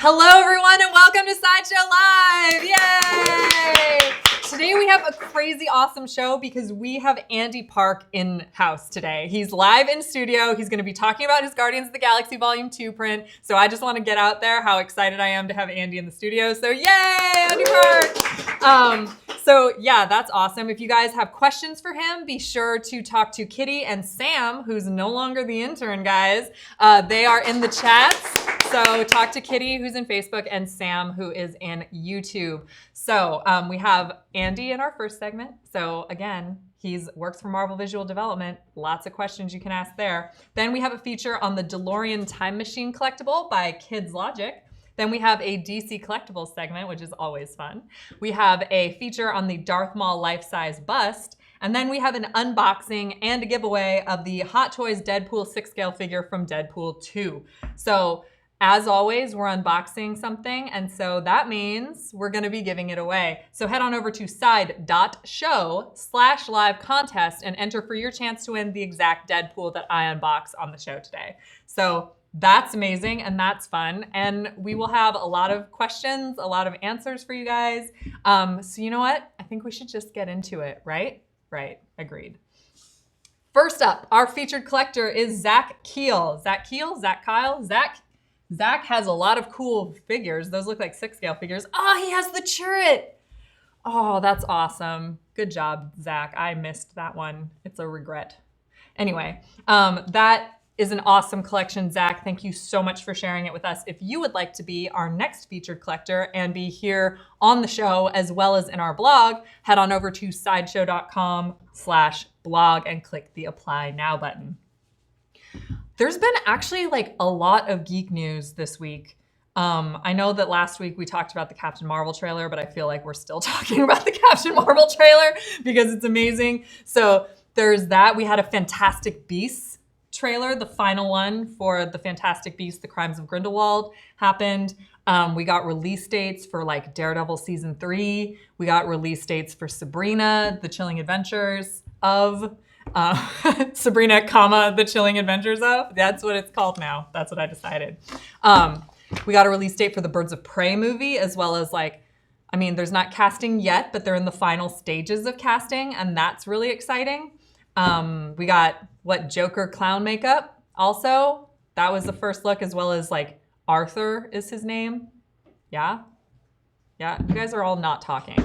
Hello, everyone, and welcome to Sideshow Live! Yay! Today we have a crazy awesome show because we have Andy Park in-house today. He's live in studio. He's going to be talking about his Guardians of the Galaxy Volume 2 print. So I just want to get out there how excited I am to have Andy in the studio. So yay, Andy Park! So yeah, that's awesome. If you guys have questions for him, be sure to talk to Kitty and Sam, who's no longer the intern, guys. They are in the chats. So talk to Kitty, who's in Facebook, and Sam, who is in YouTube. So we have Andy in our first segment. So again, he works for Marvel Visual Development. Lots of questions you can ask there. Then we have a feature on the DeLorean Time Machine collectible by Kids Logic. Then we have a DC Collectibles segment, which is always fun. We have a feature on the Darth Maul Life-Size Bust. And then we have an unboxing and a giveaway of the Hot Toys Deadpool 6-scale figure from Deadpool 2. So as always, we're unboxing something, and so that means we're gonna be giving it away. So head on over to side.show/live contest and enter for your chance to win the exact Deadpool that I unbox on the show today. So that's amazing and that's fun. And we will have a lot of questions, a lot of answers for you guys. So you know what? I think we should just get into it, right? Right, agreed. First up, our featured collector is Zach Keel. Zach Keel, Zach Kyle, Zach has a lot of cool figures. Those look like 6-scale figures. Oh, he has the turret. Oh, that's awesome. Good job, Zach. I missed that one. It's a regret. Anyway, that is an awesome collection, Zach. Thank you so much for sharing it with us. If you would like to be our next featured collector and be here on the show as well as in our blog, head on over to sideshow.com/blog and click the Apply Now button. There's been actually like a lot of geek news this week. I know that last week we talked about the Captain Marvel trailer, but I feel like we're still talking about the Captain Marvel trailer because it's amazing. So there's that. We had a Fantastic Beasts trailer, the final one for the Fantastic Beasts, The Crimes of Grindelwald happened. We got release dates for like Daredevil Season 3. We got release dates for Sabrina, The Chilling Adventures of... Sabrina, The Chilling Adventures of. That's what it's called now. That's what I decided. We got a release date for the Birds of Prey movie, as well as there's not casting yet, but they're in the final stages of casting, and that's really exciting. We got Joker clown makeup. Also, that was the first look, as well as Arthur is his name. Yeah, you guys are all not talking,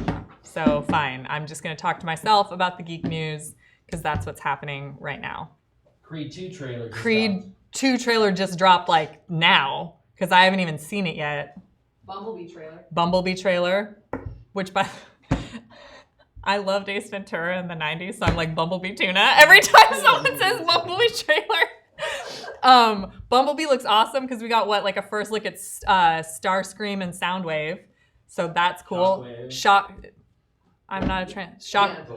so fine. I'm just gonna talk to myself about the geek news, because that's what's happening right now. Creed 2 trailer just dropped now, because I haven't even seen it yet. Bumblebee trailer. Which I loved Ace Ventura in the 90s, so I'm like Bumblebee tuna every time someone says Bumblebee trailer. Bumblebee looks awesome because we got a first look at Starscream and Soundwave, so that's cool. I'm not a Shock. And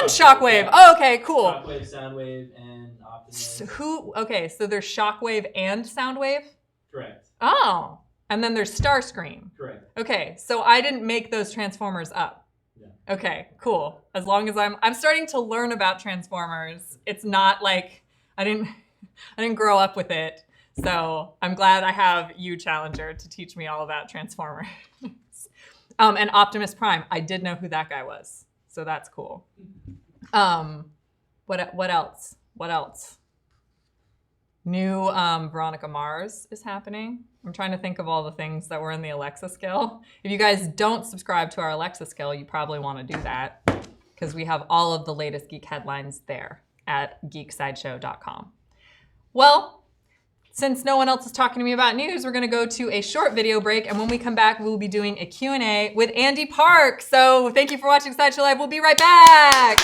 Shockwave. Oh, okay, cool. Shockwave, Soundwave, and Optimus. So there's Shockwave and Soundwave? Correct. Oh, and then there's Starscream. Correct. Okay, so I didn't make those Transformers up. Yeah. Okay, cool. As long as I'm starting to learn about Transformers. It's not like I didn't grow up with it. So I'm glad I have you, Challenger, to teach me all about Transformers. And Optimus Prime, I did know who that guy was, so that's cool. What else? New Veronica Mars is happening. I'm trying to think of all the things that were in the Alexa skill. If you guys don't subscribe to our Alexa skill, you probably want to do that because we have all of the latest geek headlines there at geeksideshow.com. Well, since no one else is talking to me about news, we're gonna go to a short video break, and when we come back, we will be doing a Q&A with Andy Park. So thank you for watching Sideshow Live. We'll be right back.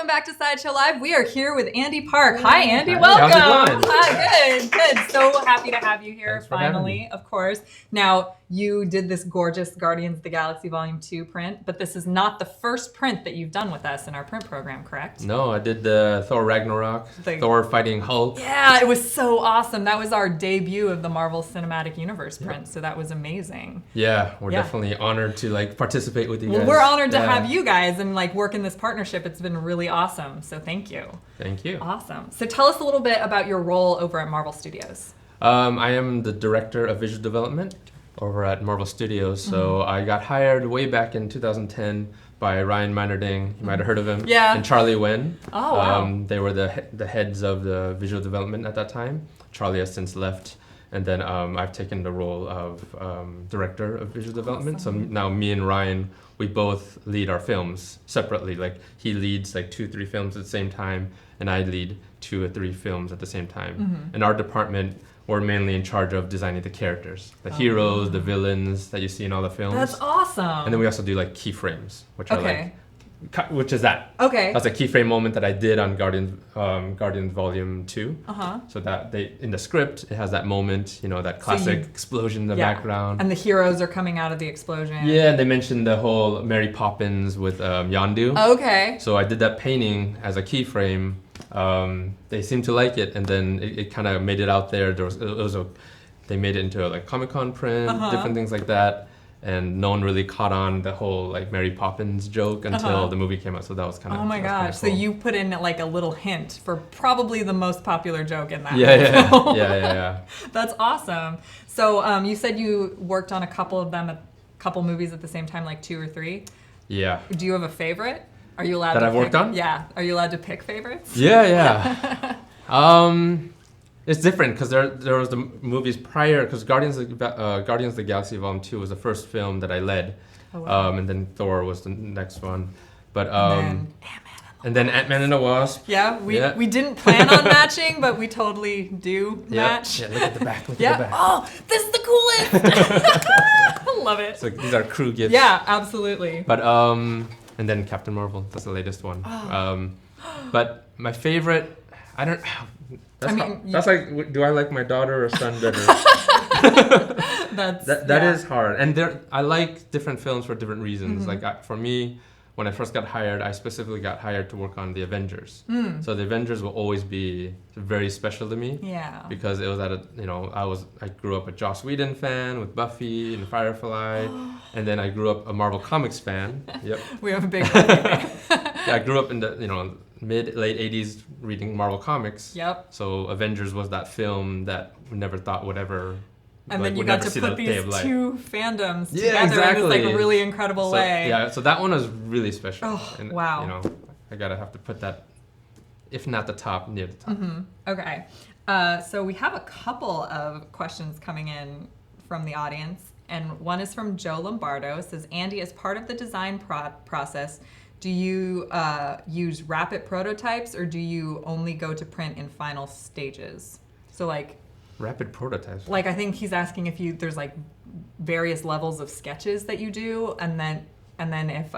welcome back to Sideshow Live. We are here with Andy Park. Hi, Andy. Hi, Welcome. how's it going? Hi, good. So happy to have you here. Thanks for having Finally, me. of course. Now, you did this gorgeous Guardians of the Galaxy Volume 2 print, but this is not the first print that you've done with us in our print program, correct? No, I did the Thor Ragnarok, The- Thor fighting Hulk. Yeah, it was so awesome. That was our debut of the Marvel Cinematic Universe print, so that was amazing. Yeah, we're Yeah. definitely honored to like participate with you guys. Well, we're honored to Yeah. have you guys and like work in this partnership. It's been really awesome. So thank you. Thank you. Awesome. So tell us a little bit about your role over at Marvel Studios. I am the director of visual development over at Marvel Studios. So I got hired way back in 2010 by Ryan Meinerding. You might have heard of him. Yeah. And Charlie Wen. Oh, wow. They were the heads of the visual development at that time. Charlie has since left. And then I've taken the role of director of visual development. So now me and Ryan, we both lead our films separately. Like he leads like 2-3 films at the same time, and I lead 2 or 3 films at the same time. In our department, we're mainly in charge of designing the characters, the heroes, the villains that you see in all the films. That's awesome. And then we also do like keyframes, which are Okay. like, which is that. Okay. That's a keyframe moment that I did on Guardians Volume 2. Uh-huh. So that in the script, it has that moment, you know, that classic explosion in the Yeah. background. And the heroes are coming out of the explosion. Yeah, and they mentioned the whole Mary Poppins with Yondu. Okay. So I did that painting as a keyframe. They seemed to like it, and then it kind of made it out there. They made it into a like Comic-Con print, different things like that. And no one really caught on the whole like Mary Poppins joke until the movie came out. So that was kind of Oh my gosh. So you put in like a little hint for probably the most popular joke in that yeah film. yeah. That's awesome. So you said you worked on a couple of them, a couple movies at the same time, like 2 or 3. Yeah. Do you have a favorite? Are you allowed That to I've pick? worked on? Yeah. Are you allowed to pick favorites? Yeah. It's different because there was the movies prior, because Guardians of the Galaxy Volume 2 was the first film that I led. Oh, wow. And then Thor was the next one. But And then Ant-Man and the Wasp. Yeah, we didn't plan on matching, but we totally do match. Yeah, look at the back. Look Yeah. at the back. Oh, this is the coolest. I love it. So these are crew gifts. Yeah, absolutely. But and then Captain Marvel. That's the latest one. But my favorite, I don't. That's like, do I like my daughter or son better? That is hard, and I like different films for different reasons. Like for me, when I first got hired, I specifically got hired to work on the Avengers. So the Avengers will always be very special to me. Yeah. Because it was I grew up a Joss Whedon fan with Buffy and Firefly, and then I grew up a Marvel Comics fan. Yep. We have a big fan. Yeah, I grew up in the late 80s reading Marvel Comics. Yep. So Avengers was that film that we never thought would ever. And then you would got never to see put the day these of light. 2 fandoms Yeah, together in exactly. this like really incredible way. Yeah, so that one was really special. Oh, and, wow. I gotta have to put that, if not the top, near the top. Okay. So we have a couple of questions coming in from the audience. And one is from Joe Lombardo. It says, Andy, as part of the design process, do you use rapid prototypes or do you only go to print in final stages? So like... Rapid prototypes. Like I think he's asking if there's like various levels of sketches that you do, and then if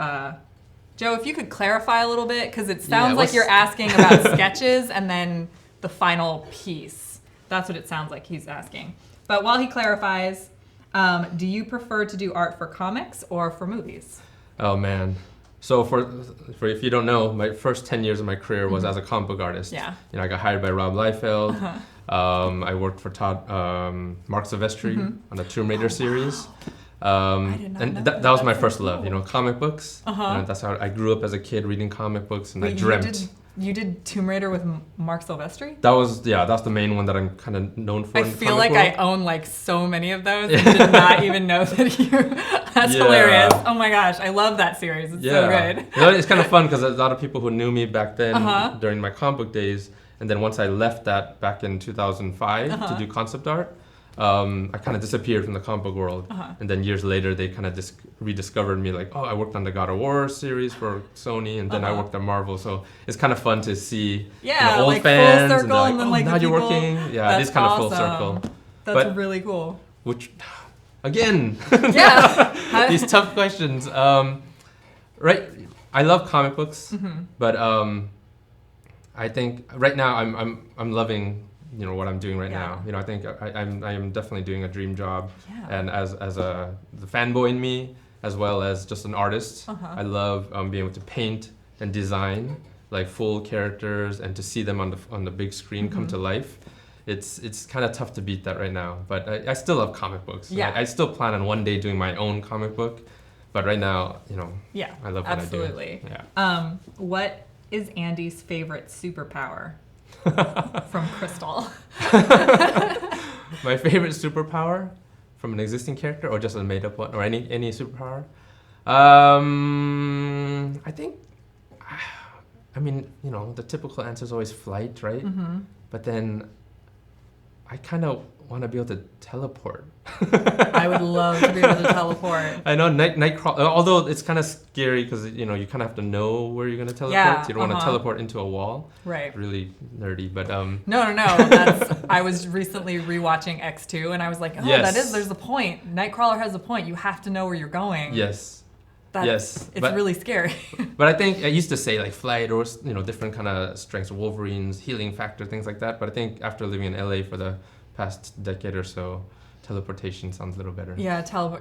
Joe, if you could clarify a little bit, because it sounds like you're asking about sketches and then the final piece. That's what it sounds like he's asking. But while he clarifies, do you prefer to do art for comics or for movies? Oh man. So for if you don't know, my first 10 years of my career was as a comic book artist. Yeah. I got hired by Rob Liefeld. I worked for Mark Silvestri on the Tomb Raider series. I did not know that was my That's first so love, cool. comic books. That's how I grew up as a kid reading comic books, and I Wait, dreamt. You did Tomb Raider with Mark Silvestri? That's the main one that I'm kind of known for. I in the feel comic like world. I own like so many of those and did not even know that you... That's hilarious. Oh my gosh, I love that series. It's so good. It's kind of fun because a lot of people who knew me back then during my comic book days, and then once I left that back in 2005 to do concept art, I kind of disappeared from the comic book world. And then years later, they kind of rediscovered me like, oh, I worked on the God of War series for Sony, and then I worked at Marvel. So it's kind of fun to see old like fans. full circle, and, then oh, like now the you're people. working. Yeah, it is kind of full circle. That's really cool. Which, again, Yeah. these tough questions. Right, I love comic books, but I think right now I'm loving what I'm doing right Yeah. now. I think I am definitely doing a dream job, Yeah. and as the fanboy in me, as well as just an artist, I love being able to paint and design like full characters and to see them on the big screen come to life. It's kind of tough to beat that right now, but I still love comic books. Yeah. I still plan on one day doing my own comic book, but right now, Yeah. I love what Absolutely. I do. Yeah. What is Andy's favorite superpower? From Crystal. My favorite superpower from an existing character or just a made up one or any superpower? I think, the typical answer is always flight, right? But then I kind of want to be able to teleport. I would love to be able to teleport. I know Nightcrawler, although it's kind of scary because you kind of have to know where you're going to teleport. Yeah, You don't want to teleport into a wall. Right. Really nerdy, but No. I was recently rewatching X2 and I was like, there's a point. Nightcrawler has a point. You have to know where you're going. Yes. It's really scary. But I think I used to say like flight or different kind of strengths, Wolverine's healing factor, things like that. But I think after living in LA for the past decade or so, teleportation sounds a little better. Yeah, with all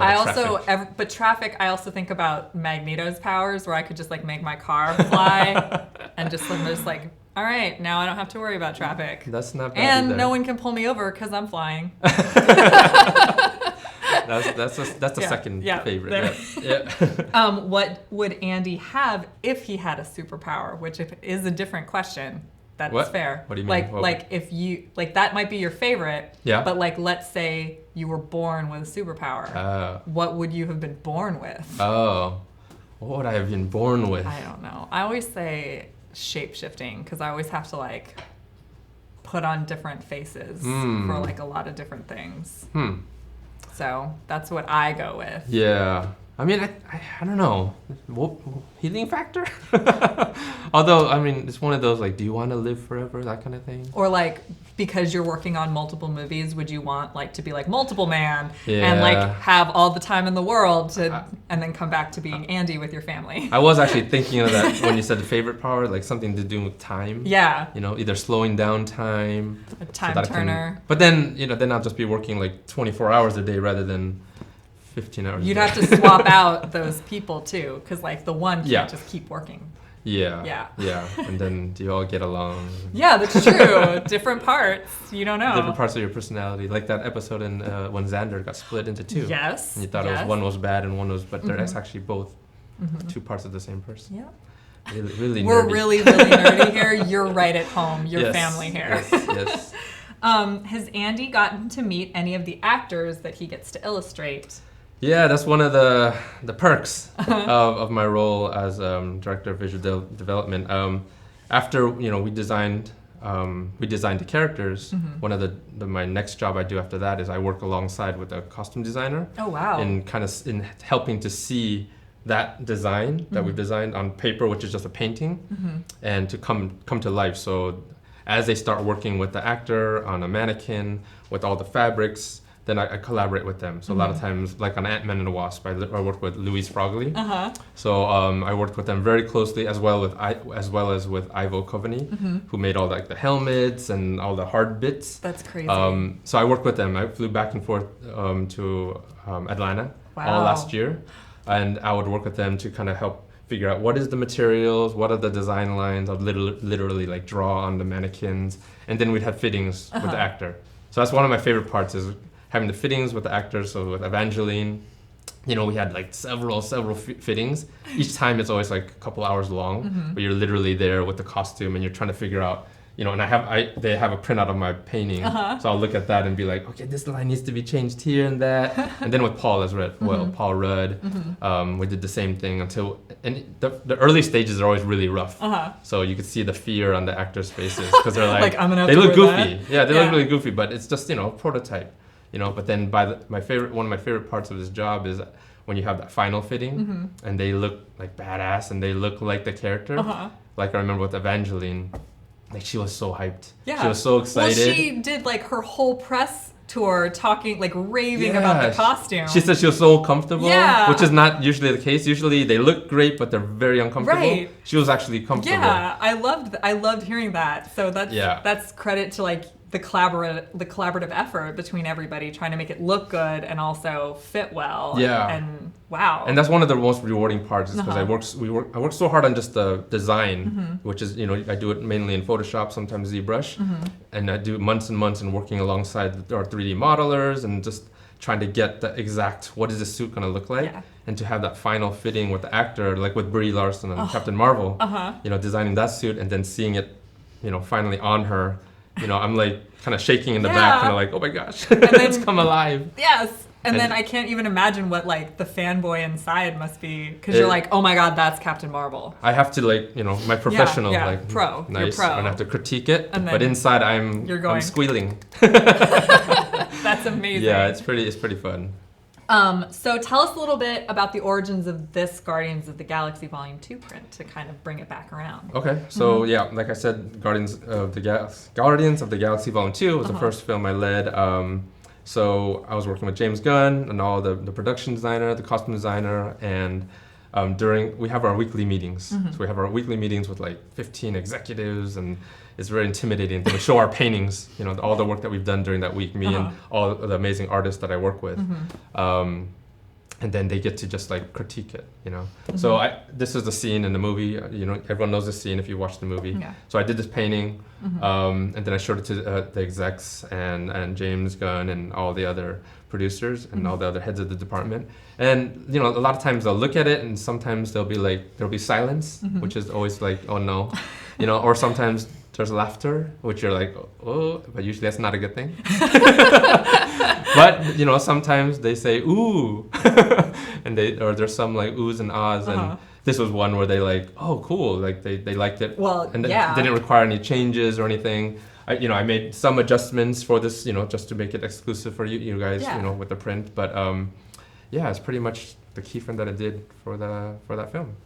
I the also, traffic. but traffic. I also think about Magneto's powers, where I could just like make my car fly, and just like, all right, now I don't have to worry about traffic. That's not bad And either. no one can pull me over because I'm flying. That's a second favorite. Yeah. What would Andy have if he had a superpower? Which is a different question. That's What? fair. What do you mean? Like if you that might be your favorite. Yeah. But like let's say you were born with a superpower. What would you have been born with? What would I have been born with? I don't know. I always say shape-shifting because I always have to like put on different faces for like a lot of different things. So that's what I go with. Yeah. I mean, I don't know. Healing factor? Although, I mean, it's one of those, like, do you want to live forever? That kind of thing. Or, like, because you're working on multiple movies, would you want, like, to be, like, multiple man Yeah. and, like, have all the time in the world to, and then come back to being Andy with your family? I was actually thinking of that when you said the favorite power, like something to do with time. Yeah. Either slowing down time. A time turner. But then, then I'll just be working, like, 24 hours a day rather than 15 hours You'd a day. have to swap out those people, too, because, like, the one can't just keep working. Yeah. And then do you all get along? Yeah, that's true. Different parts. You don't know. Different parts of your personality. Like that episode in when Xander got split into two. Yes. And you thought one was bad and one was, but they're actually both two parts of the same person. Yeah. Really We're nerdy. really nerdy here. You're right at home. Your family here. Yes. Has Andy gotten to meet any of the actors that he gets to illustrate? Yeah, that's one of the perks of my role as director of visual development. After we designed the characters, one of my next job I do after that is I work alongside with a costume designer. Oh wow! In helping to see that design that we've designed on paper, which is just a painting, and to come to life. So as they start working with the actor on a mannequin with all the fabrics, then I collaborate with them. So a lot of times, like on Ant-Man and the Wasp, I worked with Louise Frogley. So I worked with them very closely, as well as with Ivo Coveney, who made all the helmets and all the hard bits. That's crazy. So I worked with them. I flew back and forth to Atlanta all last year, and I would work with them to kind of help figure out what is the materials, what are the design lines. I'd literally like draw on the mannequins, and then we'd have fittings with the actor. So that's one of my favorite parts is having the fittings with the actors. So with Evangeline, we had like several fittings. Each time it's always like a couple hours long, but you're literally there with the costume and you're trying to figure out, and they have a printout of my painting. So I'll look at that and be like, okay, this line needs to be changed here and that. And then with Paul as well, Paul Rudd, we did the same thing and the early stages are always really rough. So you could see the fear on the actors' faces because they're like I'm gonna have they to look wear goofy. that? Yeah, they look really goofy, but it's just, prototype. But then one of my favorite parts of this job is when you have that final fitting and they look like badass and they look like the character. Like I remember with Evangeline, like she was so hyped. Yeah. She was so excited. Well, she did like her whole press tour talking, like raving Yeah, about the costume. She said she was so comfortable, Yeah. which is not usually the case. Usually they look great, but they're very uncomfortable. Right. She was actually comfortable. Yeah, I loved hearing that. So that's credit to like the collaborative effort between everybody trying to make it look good and also fit well. Yeah. And wow. And that's one of the most rewarding parts, is because Uh-huh. I work so hard on just the design, Mm-hmm. which is, I do it mainly in Photoshop, sometimes ZBrush, Mm-hmm. and I do months and months and working alongside our 3D modelers and just trying to get the exact, what is the suit gonna look like, Yeah. and to have that final fitting with the actor, like with Brie Larson and Captain Marvel, Uh-huh. designing that suit and then seeing it, finally on her. I'm like kind of shaking in the Yeah. back, kind of like, oh my gosh, then- it's come alive. Yes. And then And- I can't even imagine what like the fanboy inside must be, because It- you're like, oh my god, that's Captain Marvel. I have to my professional yeah, like pro. You're nice, pro. and I have to critique it, And but then inside you're going- I'm squealing. That's amazing. Yeah, it's pretty fun. So tell us a little bit about the origins of this Guardians of the Galaxy Volume 2 print to kind of bring it back around. Okay, so yeah, like I said, Guardians of the Galaxy Volume 2 was the first film I led. So I was working with James Gunn and all the production designer, the costume designer, and we have our weekly meetings. So we have our weekly meetings with like 15 executives, and it's very intimidating to show our paintings, all the work that we've done during that week, me and all the amazing artists that I work with. And then they get to just like critique it, So this is the scene in the movie, everyone knows the scene if you watch the movie. Yeah. So I did this painting, and then I showed it to the execs and James Gunn and all the other producers and all the other heads of the department. And a lot of times they'll look at it, and sometimes there'll be silence, which is always like, oh no, or sometimes there's laughter, which you're like, oh, but usually that's not a good thing. But sometimes they say ooh, and there's some like oohs and ahs, and this was one where they like, oh cool, like they liked it. Well, and yeah. They didn't require any changes or anything. I made some adjustments for this, just to make it exclusive for you guys, Yeah. with the print. But yeah, it's pretty much the keyframe that I did for that film.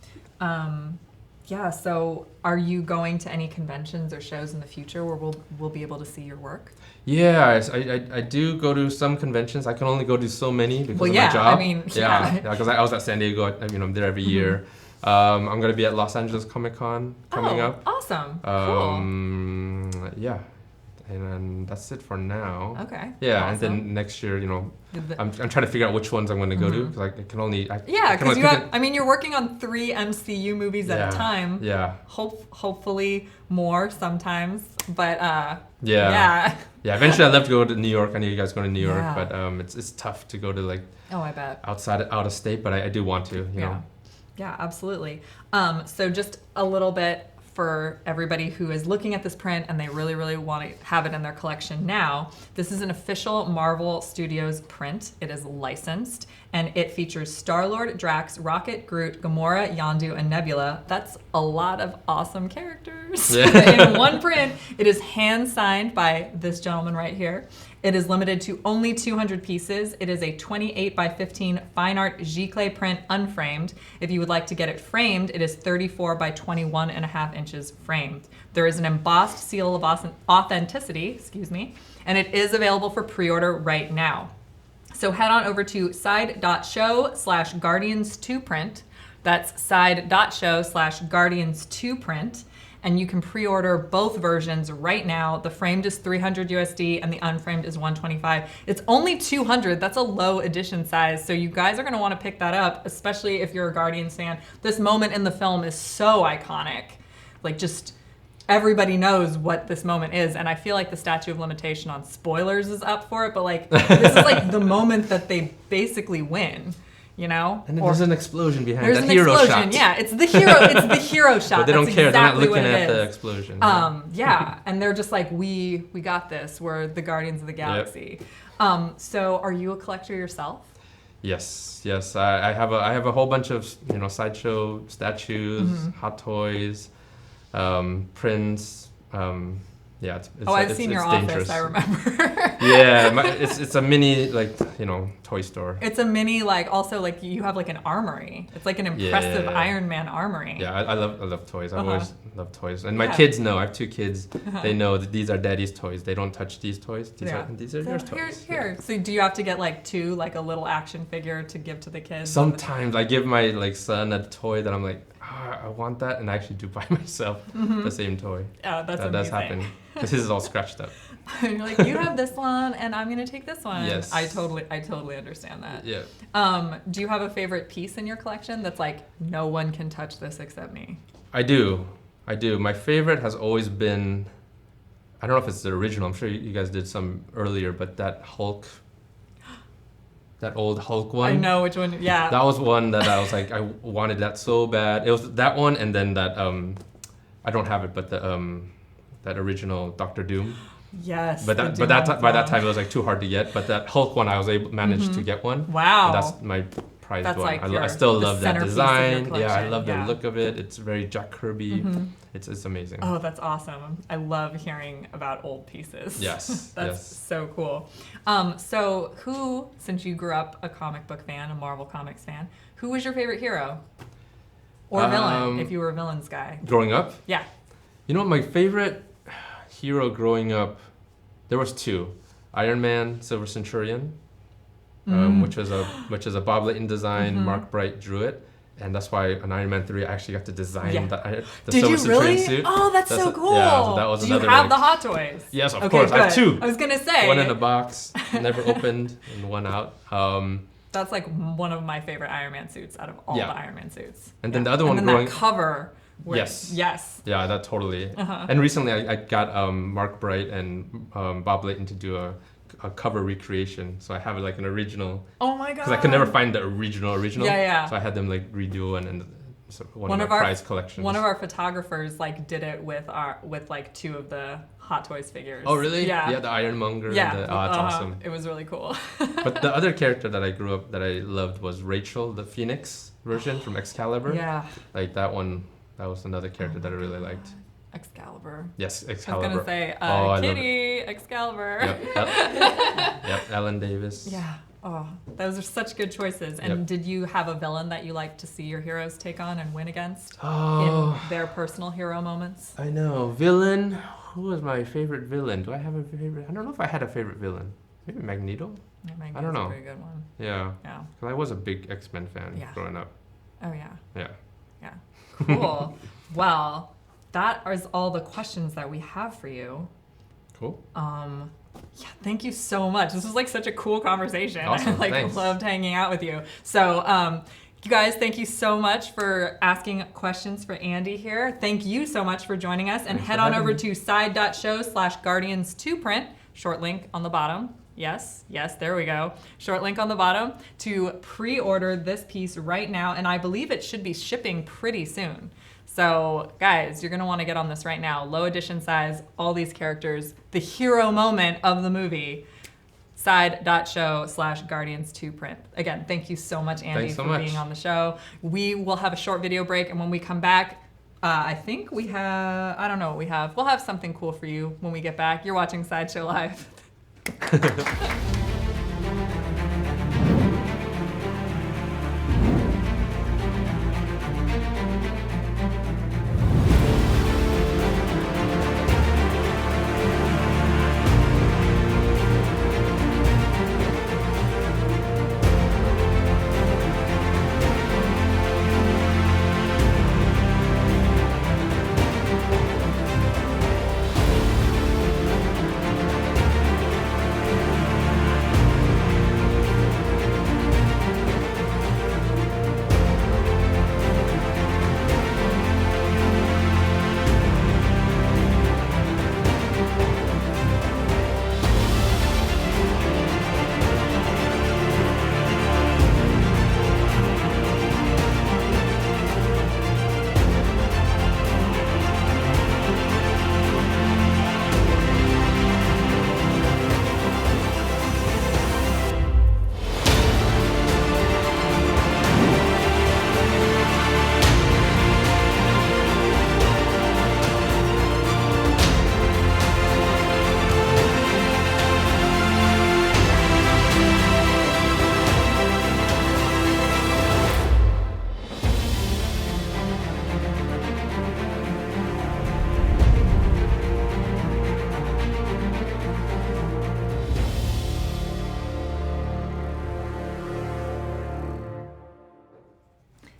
Yeah, so are you going to any conventions or shows in the future where we'll be able to see your work? Yeah, I do go to some conventions. I can only go to so many because of my job. I mean, yeah, because I was at San Diego. I'm there every year. I'm gonna be at Los Angeles Comic Con coming up. Awesome. Cool. Yeah, and then that's it for now. Okay. Yeah, awesome. and then next year, I'm trying to figure out which ones I'm going to go to, because I can only. Because you're working on 3 MCU movies at a time. Yeah. Hopefully more sometimes, but Yeah. Eventually, I'd love to go to New York. I know you guys go to New York, Yeah. but it's tough to go to like. Oh, I bet. Out of state, but I do want to. You know. Yeah, absolutely. So just a little bit for everybody who is looking at this print and they really, really want to have it in their collection now. This is an official Marvel Studios print. It is licensed, and it features Star-Lord, Drax, Rocket, Groot, Gamora, Yondu, and Nebula. That's a lot of awesome characters in one print. It is hand-signed by this gentleman right here. It is limited to only 200 pieces. It is a 28 by 15 fine art giclée print unframed. If you would like to get it framed, it is 34 by 21.5 inches framed. There is an embossed seal of authenticity, and it is available for pre-order right now. So head on over to side.show/Guardians2print. That's side.show/Guardians2print. And you can pre-order both versions right now. The framed is $300 USD and the unframed is $125. It's only 200. That's a low edition size. So you guys are going to want to pick that up, especially if you're a Guardians fan. This moment in the film is so iconic. Like, just everybody knows what this moment is. And I feel like the statute of limitation on spoilers is up for it. But like, this is like the moment that they basically win. You know, and then there's an explosion behind there's that an hero explosion. shot. Yeah, it's the hero. It's the hero shot. But they don't That's care. Exactly They're not looking what it at the is. explosion. Yeah, and they're just like, we got this. We're the Guardians of the Galaxy. So, are you a collector yourself? Yes. I have a whole bunch of sideshow statues, hot toys, prints. Yeah, it's I've seen your office. dangerous. I remember. Yeah, it's a mini toy store. It's a mini also you have like an armory. It's like an impressive Iron Man armory. Yeah, I love toys. I've always loved toys, and my Yeah. kids know. I have 2 kids. They know that these are Daddy's toys. They don't touch these toys. These are So your toys. Here. So do you have to get like 2, like a little action figure to give to the kids? Sometimes I give my son a toy that I'm like, I want that, and I actually do buy myself the same toy. Oh, that's that does happen because his is all scratched up. You're like, you have this one, and I'm gonna take this one. Yes. I totally understand that. Yeah. Do you have a favorite piece in your collection that's like, no one can touch this except me? I do. My favorite has always been, I don't know if it's the original. I'm sure you guys did some earlier, but that Hulk. That old Hulk one. I know which one. Yeah. That was one that I was like, I wanted that so bad. It was that one, and then that I don't have it, but the that original Doctor Doom. Yes. But by that time it was like too hard to get. But that Hulk one, I was managed to get one. Wow. And that's my prized That's one. like I still love that centerpiece of your design. Yeah, I collection. love the Yeah. look of it. It's very Jack Kirby. It's amazing. Oh, that's awesome. I love hearing about old pieces. Yes. That's yes. so cool. So who, since you grew up a comic book fan, a Marvel Comics fan, who was your favorite hero? Or villain, if you were a villains guy? Growing up? Yeah. You know what, my favorite hero growing up, there was 2. Iron Man, Silver Centurion, which is a Bob Layton design. Mark Bright drew it. And that's why on Iron Man 3, I actually got to design the Did Silver you Centurion really? suit. Oh, that's so cool. Yeah, so that was Do another. you have the Hot Toys? Yes, of Okay, course. I have good. 2. I was gonna say. One in a box, never opened, and one out. That's like one of my favorite Iron Man suits out of all the Iron Man suits. And then the other one and then growing. that cover. Yes. Yes. Yeah, that totally. And recently, I got Mark Bright and Bob Layton to do a cover recreation. So I have like an original. Oh my god. Because I could never find the original. Yeah. So I had them like redo and so one of our my prize collections. One of our photographers like did it with 2 of the Hot Toys figures. Oh really? Yeah. Yeah, the Ironmonger. Yeah. And that's awesome. It was really cool. But the other character that I grew up that I loved was Rachel, the Phoenix version from Excalibur. Yeah. Like that one. That was another character that I really liked. Excalibur. Yes, I Excalibur. was gonna say I Kitty, Excalibur. Yep, Ellen Davis. Yeah. Oh, those are such good choices. And did you have a villain that you like to see your heroes take on and win against in their personal hero moments? I know. Villain. Who was my favorite villain? Do I have a favorite? I don't know if I had a favorite villain. Maybe Magneto? Yeah, I don't know. A pretty good one. Yeah. Yeah. Because I was a big X-Men fan growing up. Oh yeah. Yeah. Yeah. Cool. Well, that is all the questions that we have for you. Cool. Yeah, thank you so much. This was like such a cool conversation. Awesome, I thanks. loved hanging out with you. So, you guys, thank you so much for asking questions for Andy here. Thank you so much for joining us. And Thanks head for on having over me. to side.show/Guardians2print, short link on the bottom. Yes, there we go. Short link on the bottom to pre-order this piece right now. And I believe it should be shipping pretty soon. So guys, you're gonna wanna get on this right now. Low edition size, all these characters, the hero moment of the movie. Side.show/Guardians2print. Again, thank you so much, Andy, Thanks so for much. being on the show. We will have a short video break, and when we come back, I think we have, I don't know what we have. We'll have something cool for you when we get back. You're watching Sideshow Live.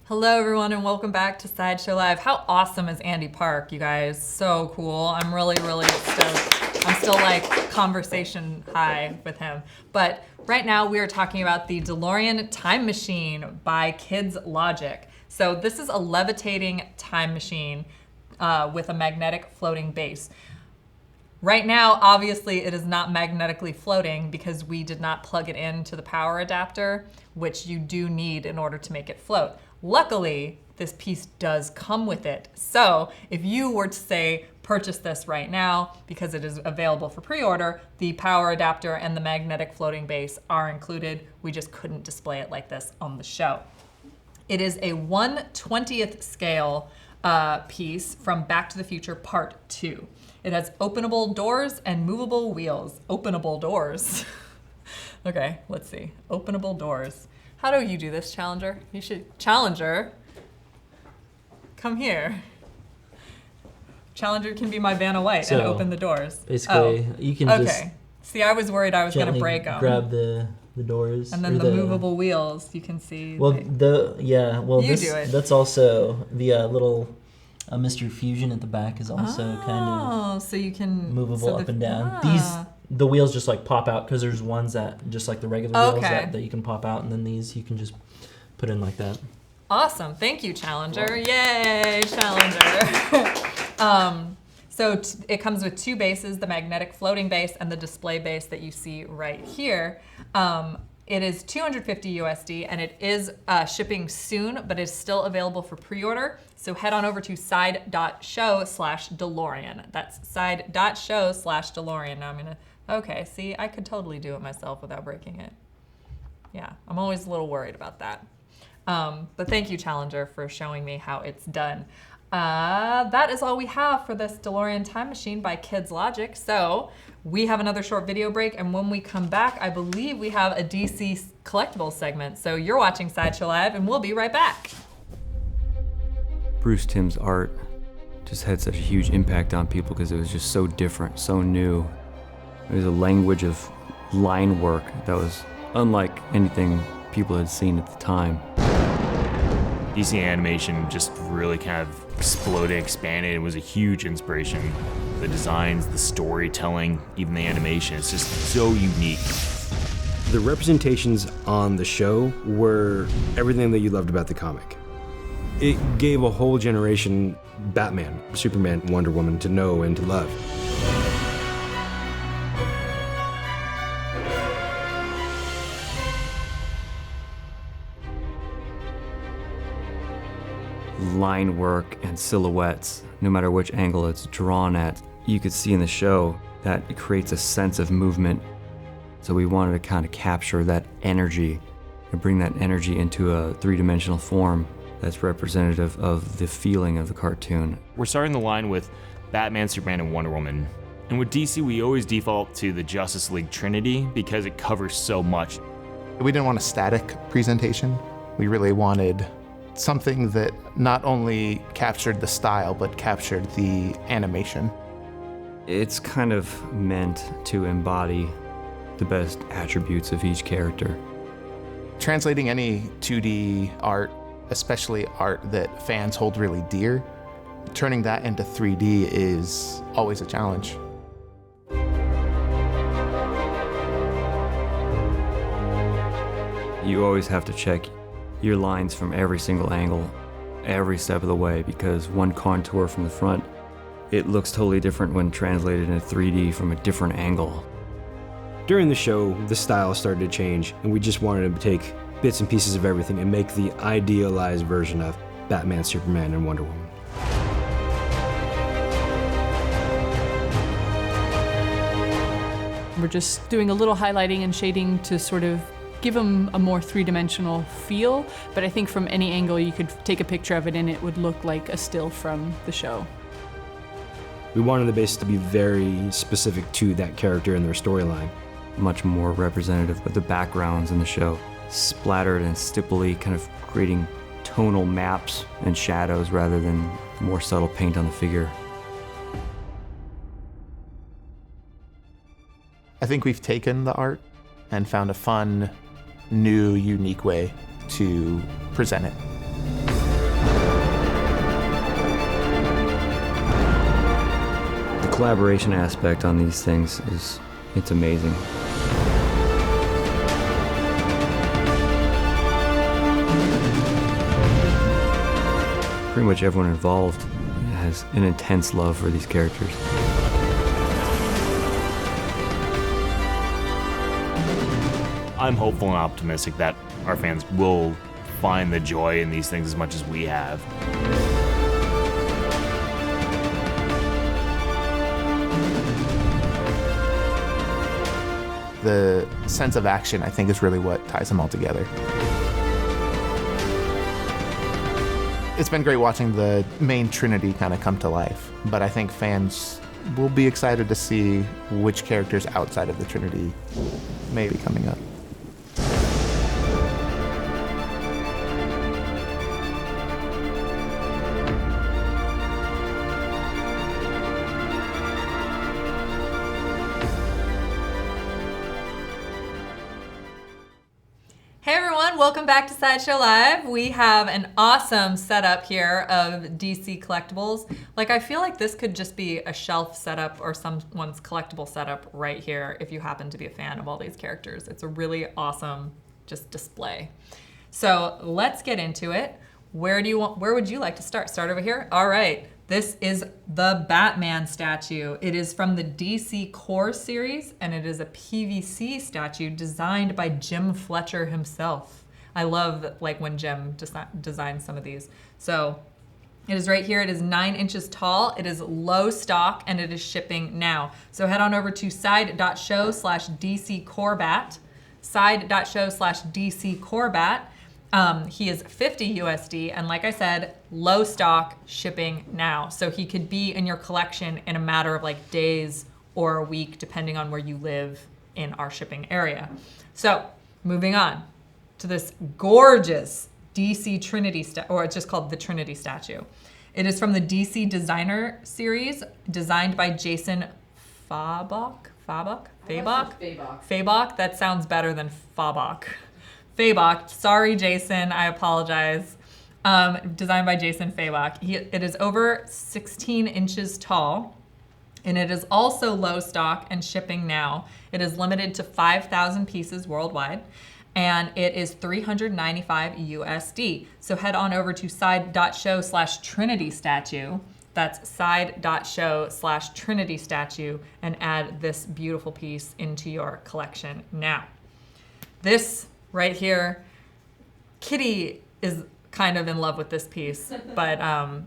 Hello everyone and welcome back to Sideshow Live. How awesome is Andy Park, you guys? So cool. I'm really stoked. I'm still like conversation high with him. But right now we are talking about the DeLorean Time Machine by Kids Logic. So this is a levitating time machine with a magnetic floating base. Right now, obviously, it is not magnetically floating because we did not plug it into the power adapter, which you do need in order to make it float. Luckily, this piece does come with it. So if you were to say, purchase this right now because it is available for pre-order, the power adapter and the magnetic floating base are included. We just couldn't display it like this on the show. It is a 1/20th scale piece from Back to the Future Part 2. It has openable doors and movable wheels. Openable doors. Okay, let's see. Openable doors. How do you do this, Challenger? You should, Challenger, come here. Challenger can be my Vanna White and open the doors. Basically, you can just See, I was worried I was gonna break them. Grab the doors. And then the movable wheels, you can see. Well, you do it. That's also the little Mr. Fusion at the back is also kind of so you can movable up and down. The wheels just like pop out because there's ones that just like the regular wheels that you can pop out, and then these you can just put in like that. Awesome, thank you, Challenger. Yay, Challenger. So it comes with two bases, the magnetic floating base and the display base that you see right here. It is $250 USD and it is shipping soon, but it's still available for pre-order. So head on over to side.show/DeLorean. That's side.show/DeLorean. Now I'm gonna, okay, see, I could totally do it myself without breaking it. Yeah, I'm always a little worried about that. But thank you, Challenger, for showing me how it's done. That is all we have for this DeLorean Time Machine by Kids Logic. So we have another short video break, and when we come back, I believe we have a DC Collectibles segment. So you're watching Sideshow Live, and we'll be right back. Bruce Timm's art just had such a huge impact on people because it was just so different, so new. It was a language of line work that was unlike anything people had seen at the time. DC animation just really kind of exploded, expanded. It was a huge inspiration. The designs, the storytelling, even the animation, it's just so unique. The representations on the show were everything that you loved about the comic. It gave a whole generation Batman, Superman, Wonder Woman to know and to love. Line work and silhouettes, no matter which angle it's drawn at, you could see in the show that it creates a sense of movement. So we wanted to kind of capture that energy and bring that energy into a three-dimensional form that's representative of the feeling of the cartoon. We're starting the line with Batman, Superman, and Wonder Woman. And with DC, we always default to the Justice League Trinity because it covers so much. We didn't want a static presentation. We really wanted something that not only captured the style, but captured the animation. It's kind of meant to embody the best attributes of each character. Translating any 2D art, especially art that fans hold really dear, turning that into 3D is always a challenge. You always have to check your lines from every single angle, every step of the way, because one contour from the front, it looks totally different when translated into 3D from a different angle. During the show, the style started to change, and we just wanted to take bits and pieces of everything and make the idealized version of Batman, Superman, and Wonder Woman. We're just doing a little highlighting and shading to sort of give them a more three-dimensional feel, but I think from any angle you could take a picture of it and it would look like a still from the show. We wanted the base to be very specific to that character and their storyline. Much more representative of the backgrounds in the show, splattered and stipply, kind of creating tonal maps and shadows rather than more subtle paint on the figure. I think we've taken the art and found a fun, new, unique way to present it. collaboration aspect on these things it's amazing. Pretty much everyone involved has an intense love for these characters. I'm hopeful and optimistic that our fans will find the joy in these things as much as we have. The sense of action, I think, is really what ties them all together. It's been great watching the main Trinity kind of come to life, but I think fans will be excited to see which characters outside of the Trinity may be coming up. Hey everyone, welcome back to Sideshow Live. We have an awesome setup here of DC Collectibles. Like, I feel like this could just be a shelf setup or someone's collectible setup right here if you happen to be a fan of all these characters. It's a really awesome just display. So let's get into it. Where would you like to start? Start over here? All right. This is the Batman statue. It is from the DC Core series, and it is a PVC statue designed by Jim Fletcher himself. I love like when Jim designs some of these. So it is right here. It is 9 inches tall. It is low stock, and it is shipping now. So head on over to side.show/DCCoreBat, side.show/DCCoreBat. He is 50 USD, and like I said, low stock, shipping now. So he could be in your collection in a matter of like days or a week, depending on where you live in our shipping area. So moving on to this gorgeous DC Trinity, or it's just called the Trinity statue. It is from the DC Designer series, designed by Jason Fabok. That sounds better than Fabok. Fabok, sorry Jason, I apologize. Designed by Jason Fabok. It is over 16 inches tall, and it is also low stock and shipping now. It is limited to 5,000 pieces worldwide, and it is $395 USD. So head on over to side.show/Trinity statue. That's side.show/Trinity statue, and add this beautiful piece into your collection now. This right here, Kitty is kind of in love with this piece, but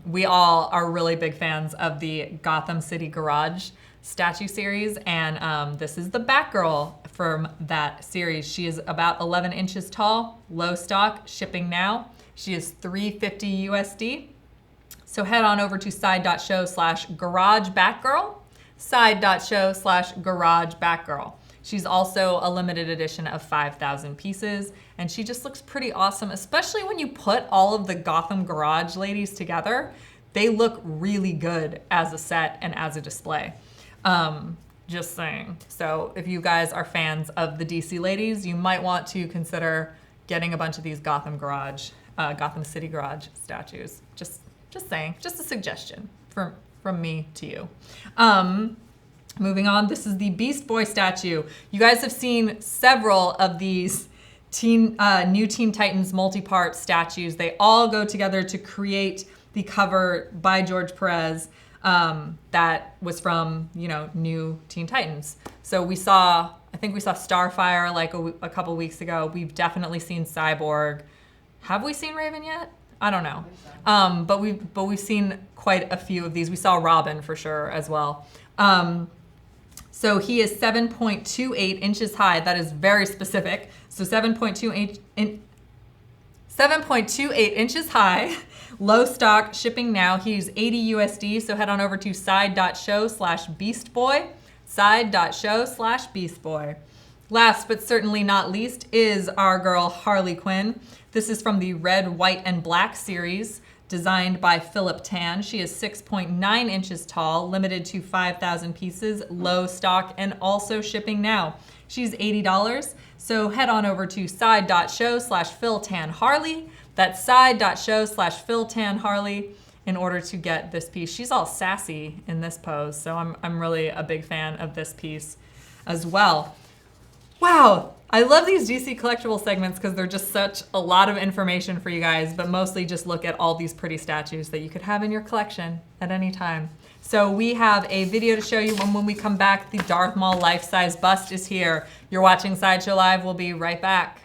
we all are really big fans of the Gotham City Garage statue series, and this is the Batgirl from that series. She is about 11 inches tall, low stock, shipping now. She is $350 USD. So head on over to side.show/Garage Batgirl, side.show/Garage Batgirl. She's also a limited edition of 5,000 pieces, and she just looks pretty awesome, especially when you put all of the Gotham Garage ladies together. They look really good as a set and as a display. Just saying. So if you guys are fans of the DC ladies, you might want to consider getting a bunch of these Gotham City Garage statues. Just saying, just a suggestion from me to you. Moving on, this is the Beast Boy statue. You guys have seen several of these new Teen Titans multi-part statues. They all go together to create the cover by George Perez that was from, new Teen Titans. So I think we saw Starfire like a couple weeks ago. We've definitely seen Cyborg. Have we seen Raven yet? I don't know. But we've seen quite a few of these. We saw Robin for sure as well. So he is 7.28 inches high. That is very specific. So 7.28 inches high, low stock, shipping now. He's 80 USD. So head on over to side.show/Beastboy, side.show/Beastboy. Last but certainly not least is our girl Harley Quinn. This is from the Red, White, and Black series, designed by Philip Tan. She is 6.9 inches tall, limited to 5,000 pieces, low stock, and also shipping now. She's $80. So head on over to side.show/PhilTanHarley. That's side.show/PhilTanHarley, in order to get this piece. She's all sassy in this pose, so I'm really a big fan of this piece as well. Wow, I love these DC Collectible segments because they're just such a lot of information for you guys, but mostly just look at all these pretty statues that you could have in your collection at any time. So we have a video to show you, and when we come back, the Darth Maul Life-Size Bust is here. You're watching Sideshow Live. We'll be right back.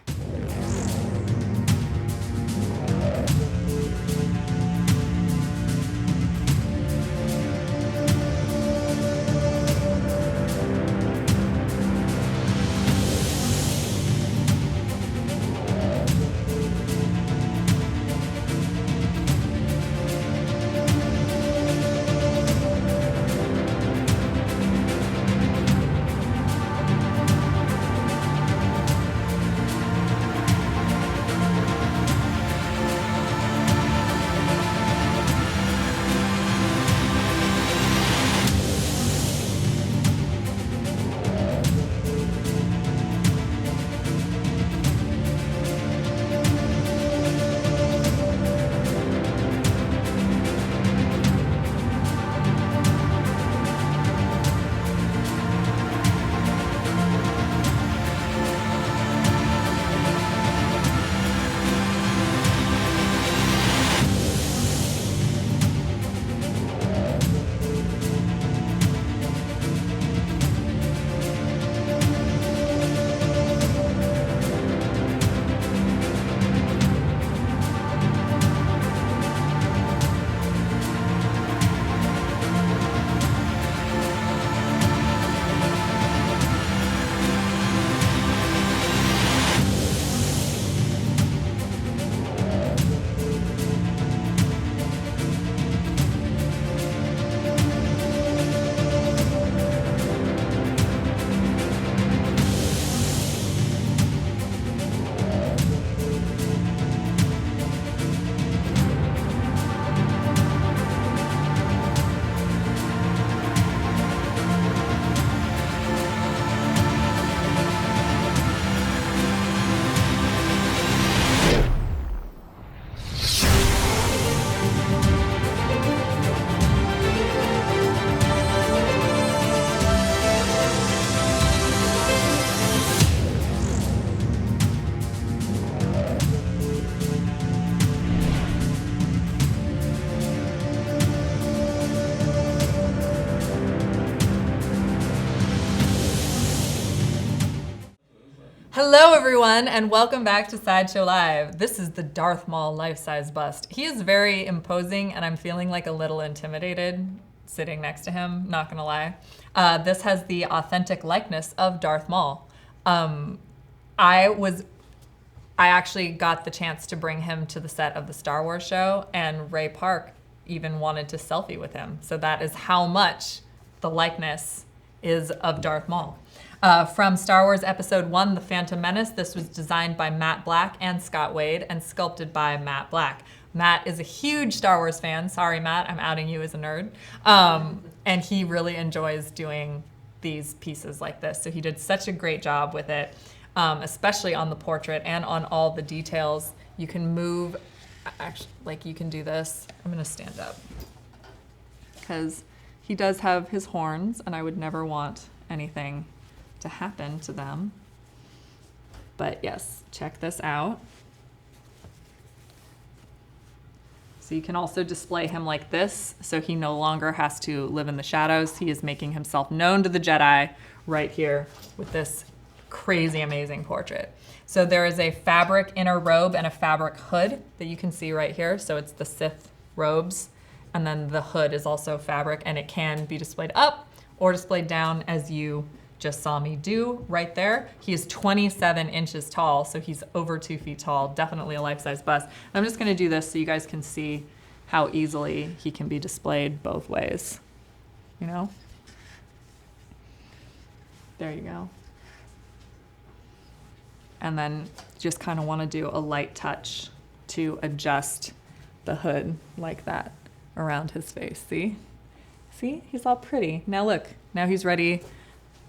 Hello everyone, and welcome back to Sideshow Live. This is the Darth Maul Life-Size Bust. He is very imposing, and I'm feeling like a little intimidated sitting next to him, not gonna lie. This has the authentic likeness of Darth Maul. I actually got the chance to bring him to the set of the Star Wars show, and Ray Park even wanted to selfie with him. So that is how much the likeness is of Darth Maul. From Star Wars Episode 1, The Phantom Menace, this was designed by Matt Black and Scott Wade and sculpted by Matt Black. Matt is a huge Star Wars fan. Sorry, Matt, I'm outing you as a nerd. And he really enjoys doing these pieces like this. So he did such a great job with it, especially on the portrait and on all the details. You can move, actually, like you can do this. I'm gonna stand up because he does have his horns, and I would never want anything to happen to them. But yes, check this out. So you can also display him like this, so he no longer has to live in the shadows. He is making himself known to the Jedi right here with this crazy amazing portrait. So there is a fabric inner robe and a fabric hood that you can see right here. So it's the Sith robes, and then the hood is also fabric, and it can be displayed up or displayed down as you just saw me do right there. He is 27 inches tall, so he's over 2 feet tall, definitely a life-size bust. I'm just gonna do this so you guys can see how easily he can be displayed both ways, you know? There you go. And then just kind of wanna do a light touch to adjust the hood like that around his face, see? See, he's all pretty. Now look, now he's ready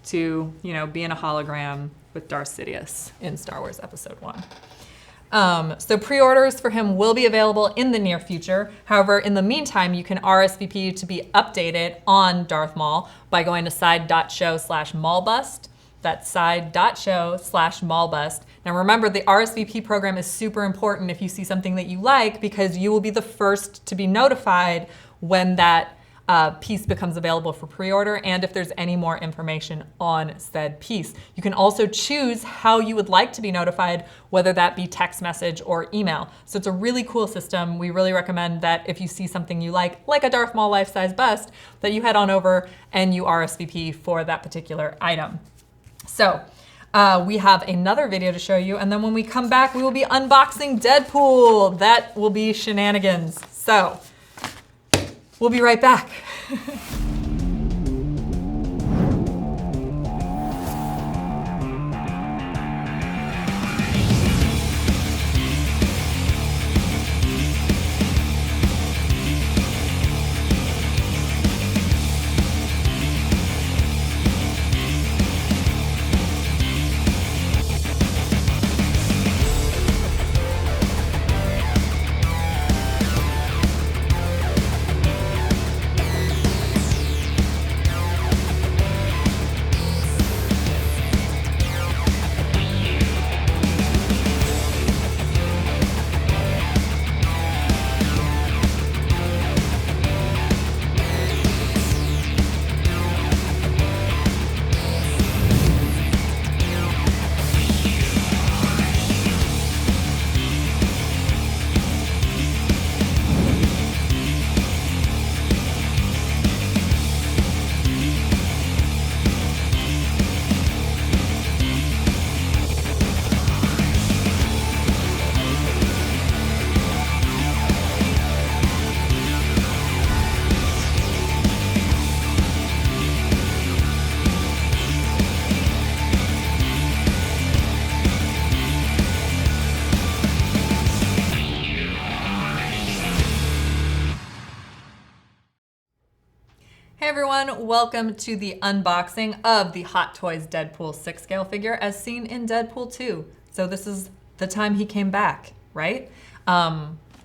to, you know, be in a hologram with Darth Sidious in Star Wars Episode 1. So pre-orders for him will be available in the near future. However, in the meantime, you can RSVP to be updated on Darth Maul by going to side.show/maulbust. That's side.show/maulbust. Now remember, the RSVP program is super important if you see something that you like, because you will be the first to be notified when that piece becomes available for pre-order, and if there's any more information on said piece. You can also choose how you would like to be notified, whether that be text message or email. So it's a really cool system. We really recommend that if you see something you like a Darth Maul Life-Size Bust, that you head on over and you RSVP for that particular item. So we have another video to show you, and then when we come back, we will be unboxing Deadpool. That will be shenanigans. So we'll be right back. Hey everyone, welcome to the unboxing of the Hot Toys Deadpool 6 scale figure as seen in Deadpool 2. So this is the time he came back, right?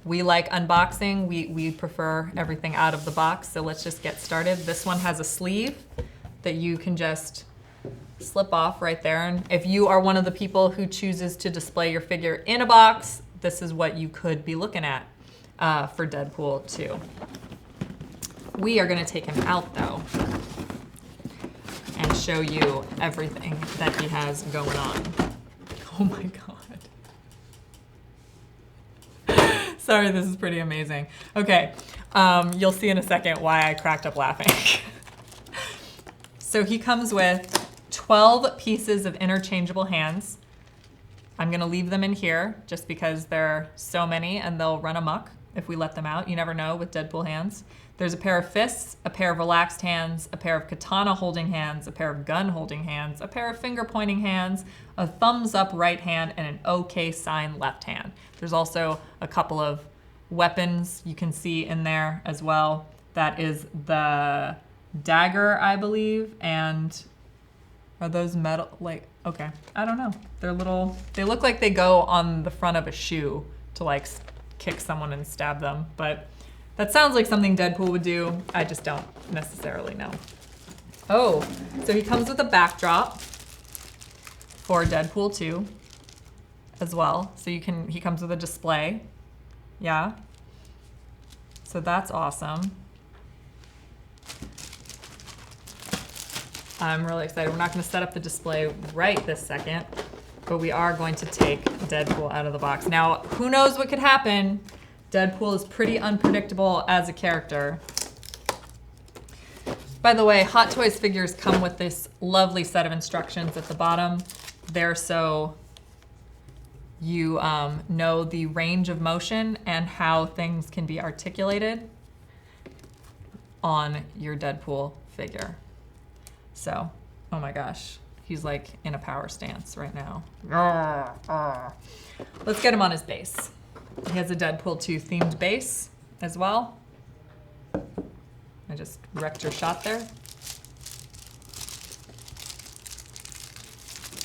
We like unboxing, we prefer everything out of the box, so let's just get started. This one has a sleeve that you can just slip off right there. And if you are one of the people who chooses to display your figure in a box, this is what you could be looking at for Deadpool 2. We are gonna take him out though and show you everything that he has going on. Oh my God. Sorry, this is pretty amazing. Okay, you'll see in a second why I cracked up laughing. So he comes with 12 pieces of interchangeable hands. I'm gonna leave them in here just because there are so many and they'll run amok if we let them out. You never know with Deadpool hands. There's a pair of fists, a pair of relaxed hands, a pair of katana holding hands, a pair of gun holding hands, a pair of finger pointing hands, a thumbs up right hand, and an OK sign left hand. There's also a couple of weapons you can see in there as well. That is the dagger, I believe, and are those metal, like, okay, I don't know. They're little, they look like they go on the front of a shoe to like kick someone and stab them, but that sounds like something Deadpool would do. I just don't necessarily know. Oh, so he comes with a backdrop for Deadpool 2 as well. So he comes with a display. Yeah. So that's awesome. I'm really excited. We're not gonna set up the display right this second, but we are going to take Deadpool out of the box. Now, who knows what could happen? Deadpool is pretty unpredictable as a character. By the way, Hot Toys figures come with this lovely set of instructions at the bottom. They're so you know the range of motion and how things can be articulated on your Deadpool figure. So, oh my gosh, he's like in a power stance right now. Let's get him on his base. He has a Deadpool 2 themed base as well. I just wrecked your shot there.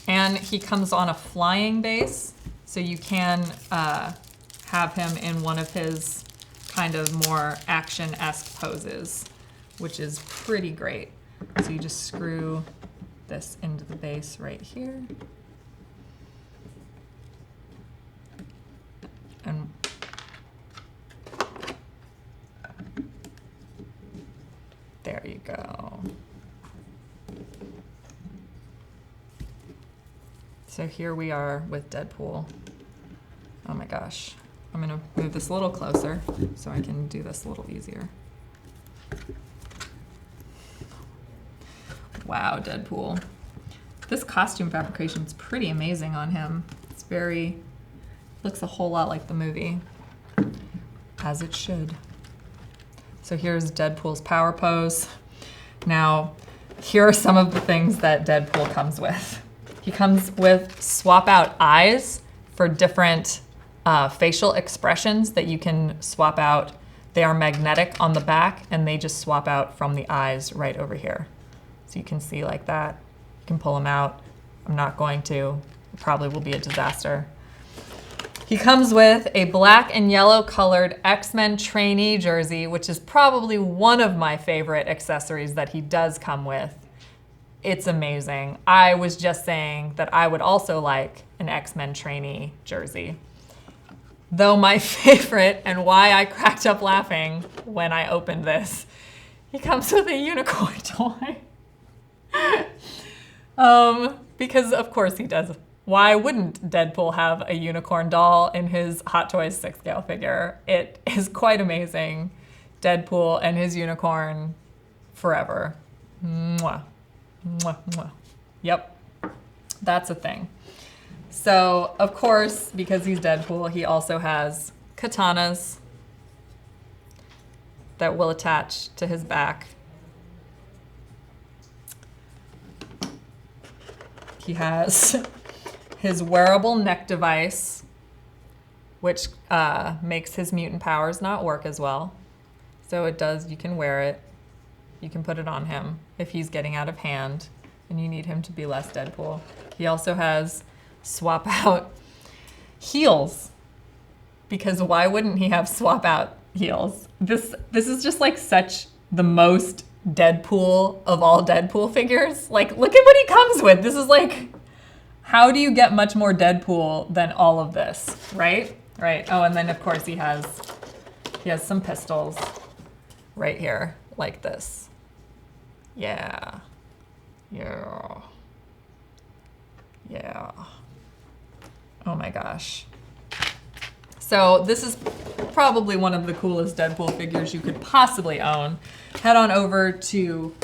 And he comes on a flying base. So you can have him in one of his kind of more action-esque poses, which is pretty great. So you just screw this into the base right here. And there you go. So here we are with Deadpool. Oh my gosh. I'm gonna move this a little closer so I can do this a little easier. Wow, Deadpool. This costume fabrication is pretty amazing on him. It's looks a whole lot like the movie, as it should. So here's Deadpool's power pose. Now, here are some of the things that Deadpool comes with. He comes with swap out eyes for different facial expressions that you can swap out. They are magnetic on the back and they just swap out from the eyes right over here. So you can see like that. You can pull them out. I'm not going to. It probably will be a disaster. He comes with a black and yellow colored X-Men trainee jersey, which is probably one of my favorite accessories that he does come with. It's amazing. I was just saying that I would also like an X-Men trainee jersey. Though my favorite, and why I cracked up laughing when I opened this, he comes with a unicorn toy. Because of course he does. Why wouldn't Deadpool have a unicorn doll in his Hot Toys 6-scale figure? It is quite amazing. Deadpool and his unicorn forever. Mwah. Mwah, mwah. Yep, that's a thing. So, of course, because he's Deadpool, he also has katanas that will attach to his back. He has his wearable neck device, which makes his mutant powers not work as well. So it does, you can wear it. You can put it on him if he's getting out of hand and you need him to be less Deadpool. He also has swap out heels, because why wouldn't he have swap out heels? This is just like such the most Deadpool of all Deadpool figures. Like, look at what he comes with. This is like, how do you get much more Deadpool than all of this, right? Right. Oh, and then of course he has some pistols right here, like this. Yeah. Yeah. Yeah. Oh my gosh. So this is probably one of the coolest Deadpool figures you could possibly own. Head on over to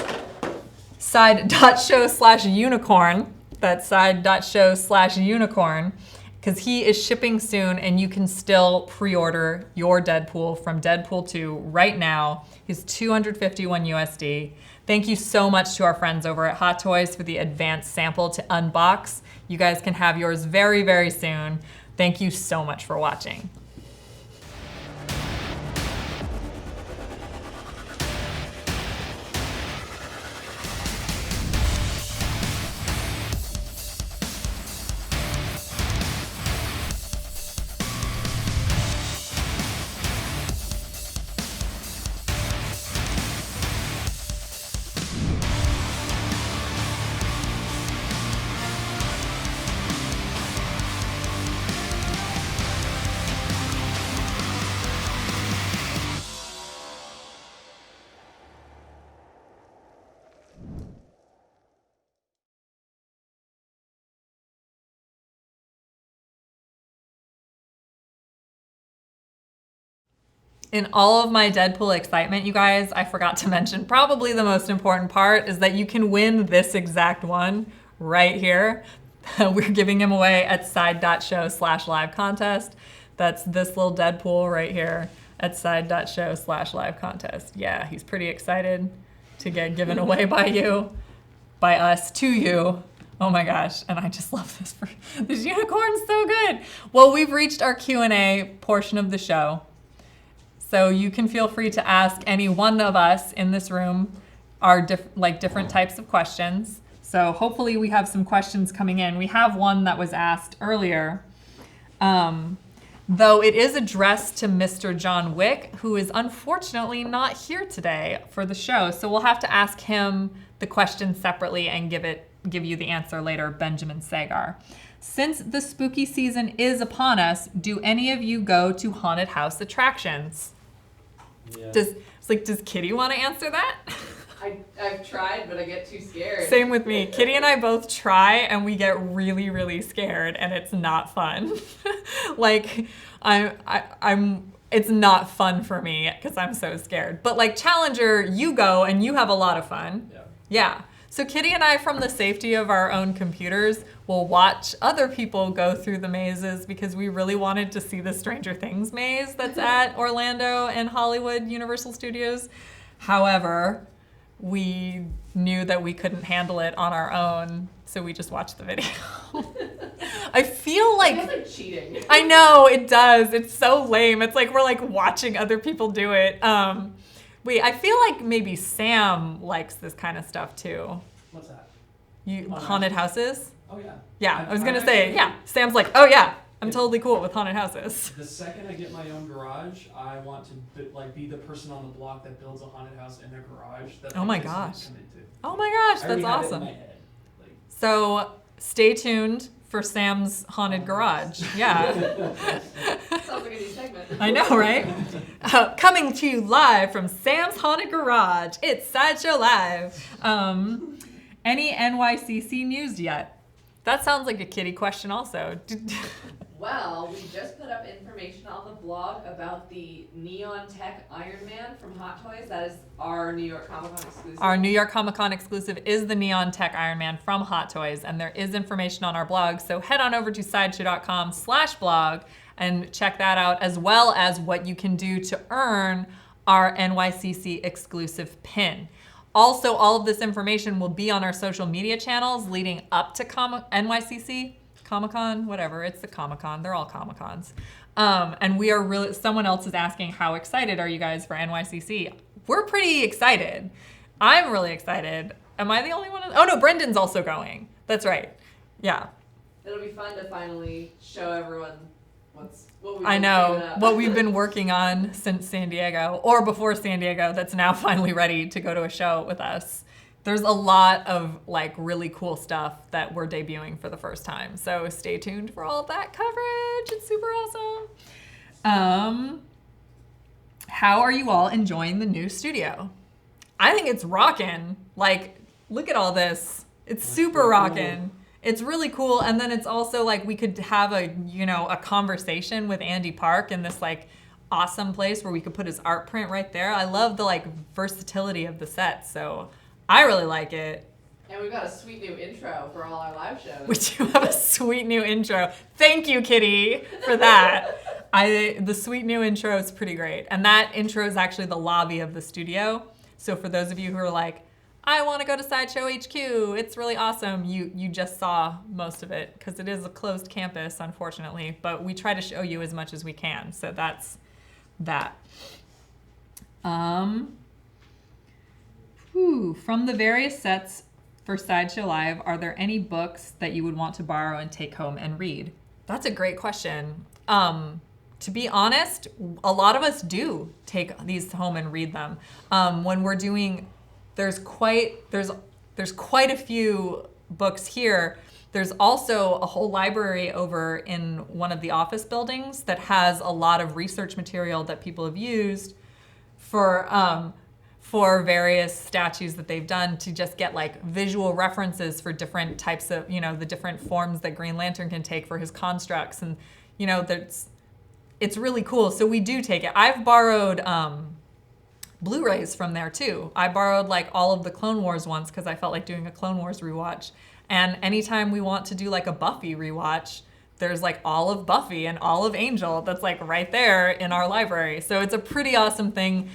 side.show/unicorn. That's side.show/unicorn, because he is shipping soon and you can still pre-order your Deadpool from Deadpool 2 right now. He's $251 USD. Thank you so much to our friends over at Hot Toys for the advanced sample to unbox. You guys can have yours very, very soon. Thank you so much for watching. In all of my Deadpool excitement, you guys, I forgot to mention probably the most important part is that you can win this exact one right here. We're giving him away at side.show/live contest. That's this little Deadpool right here at side.show/live contest. Yeah, he's pretty excited to get given away by you, by us, to you. Oh my gosh, and I just love this. This unicorn's so good. Well, we've reached our Q&A portion of the show. So you can feel free to ask any one of us in this room our different types of questions. So hopefully we have some questions coming in. We have one that was asked earlier Though it is addressed to Mr. John Wick, who is unfortunately not here today for the show. So we'll have to ask him the question separately and give you the answer later, Benjamin Sagar. Since the spooky season is upon us, do any of you go to haunted house attractions? Yeah. Does Kitty want to answer that? I've tried, but I get too scared. Same with me. Kitty and I both try, and we get really, really scared, and it's not fun. Like, it's not fun for me because I'm so scared. But like Challenger, you go and you have a lot of fun. Yeah. Yeah. So Kitty and I, from the safety of our own computers, will watch other people go through the mazes because we really wanted to see the Stranger Things maze that's at Orlando and Hollywood Universal Studios. However, we knew that we couldn't handle it on our own, so we just watched the video. I feel like... It feels like cheating. I know, it does. It's so lame. It's like we're like watching other people do it. Wait, I feel like maybe Sam likes this kind of stuff too. What's that? Haunted houses? Oh yeah. Yeah, I was gonna say, yeah. Sam's like, oh yeah, I'm totally cool with haunted houses. The second I get my own garage, I want to be the person on the block that builds a haunted house in their garage. That Oh my kids might gosh. come into. Oh my gosh, I already that's have it in awesome. my head. Like, So stay tuned for Sam's haunted garage. Yeah. Sounds like a new segment. I know, right? Coming to you live from Sam's Haunted Garage. It's Sideshow Live. Any NYCC news yet? That sounds like a Kitty question also. Well, we just put up information on the blog about the Neon Tech Iron Man from Hot Toys. That is our New York Comic Con exclusive. Our New York Comic Con exclusive is the Neon Tech Iron Man from Hot Toys, and there is information on our blog. So head on over to sideshow.com/blog and check that out, as well as what you can do to earn our NYCC exclusive pin. Also, all of this information will be on our social media channels leading up to NYCC, Comic-Con, whatever. It's the Comic-Con. They're all Comic-Cons. And we are really, someone else is asking, how excited are you guys for NYCC? We're pretty excited. I'm really excited. Am I the only one? Oh no, Brendan's also going. That's right. Yeah. It'll be fun to finally show everyone what we've I been know saving up. what we've been working on since San Diego, or before San Diego, that's now finally ready to go to a show with us. There's a lot of like really cool stuff that we're debuting for the first time. So stay tuned for all of that coverage. It's super awesome. How are you all enjoying the new studio? I think it's rockin'. Like, look at all this. It's super rockin'. It's really cool, and then it's also like we could have a conversation with Andy Park in this like awesome place where we could put his art print right there. I love the like versatility of the set, so I really like it. And we've got a sweet new intro for all our live shows. We do have a sweet new intro. Thank you, Kitty, for that. The sweet new intro is pretty great, and that intro is actually the lobby of the studio. So for those of you who are like, I want to go to Sideshow HQ. It's really awesome. You just saw most of it because it is a closed campus, unfortunately, but we try to show you as much as we can. So that's that. From the various sets for Sideshow Live, are there any books that you would want to borrow and take home and read? That's a great question. To be honest, a lot of us do take these home and read them. When we're doing there's quite a few books here. There's also a whole library over in one of the office buildings that has a lot of research material that people have used for various statues that they've done to just get like visual references for different types of, the different forms that Green Lantern can take for his constructs. And, it's really cool. So we do take it. I've borrowed Blu-rays from there too. I borrowed like all of the Clone Wars ones because I felt like doing a Clone Wars rewatch. And anytime we want to do like a Buffy rewatch, there's like all of Buffy and all of Angel that's like right there in our library. So it's a pretty awesome thing.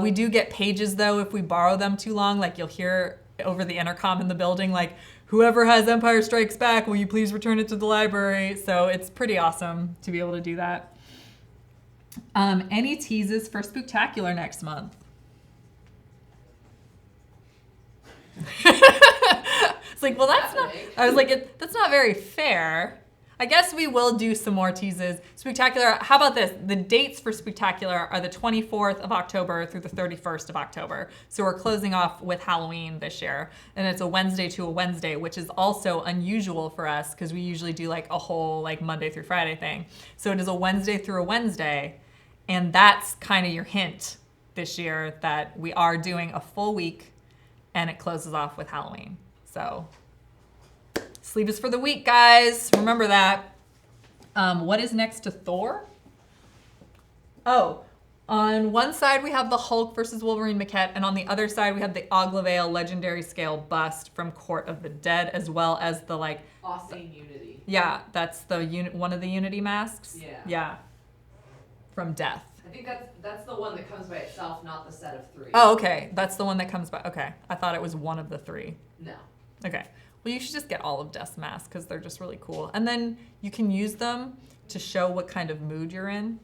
We do get pages though if we borrow them too long. Like you'll hear over the intercom in the building like, whoever has Empire Strikes Back, will you please return it to the library? So it's pretty awesome to be able to do that. Any teases for Spooktacular next month? It's like, well, that's not. I was like, that's not very fair. I guess we will do some more teases. Spooktacular, how about this? The dates for Spooktacular are the 24th of October through the 31st of October. So we're closing off with Halloween this year. And it's a Wednesday to a Wednesday, which is also unusual for us because we usually do like a whole like Monday through Friday thing. So it is a Wednesday through a Wednesday. And that's kind of your hint this year that we are doing a full week and it closes off with Halloween. So sleep is for the week, guys. Remember that. What is next to Thor? Oh, on one side we have the Hulk versus Wolverine maquette, and on the other side we have the Aglavale legendary scale bust from Court of the Dead, as well as the like. Austin Unity. Yeah, that's the one of the Unity masks. Yeah. Yeah. From Death. I think that's the one that comes by itself, not the set of 3. Oh, okay. That's the one that comes by. Okay, I thought it was one of the 3. No. Okay. Well, you should just get all of Death's masks because they're just really cool. And then you can use them to show what kind of mood you're in.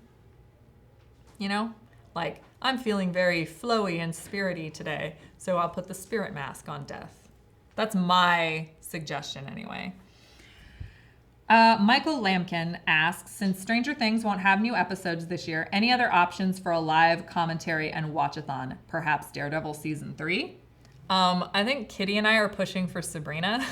You know? Like, I'm feeling very flowy and spirity today, so I'll put the spirit mask on Death. That's my suggestion anyway. Michael Lamkin asks, since Stranger Things won't have new episodes this year, any other options for a live commentary and watch-a-thon? Perhaps Daredevil Season 3? I think Kitty and I are pushing for Sabrina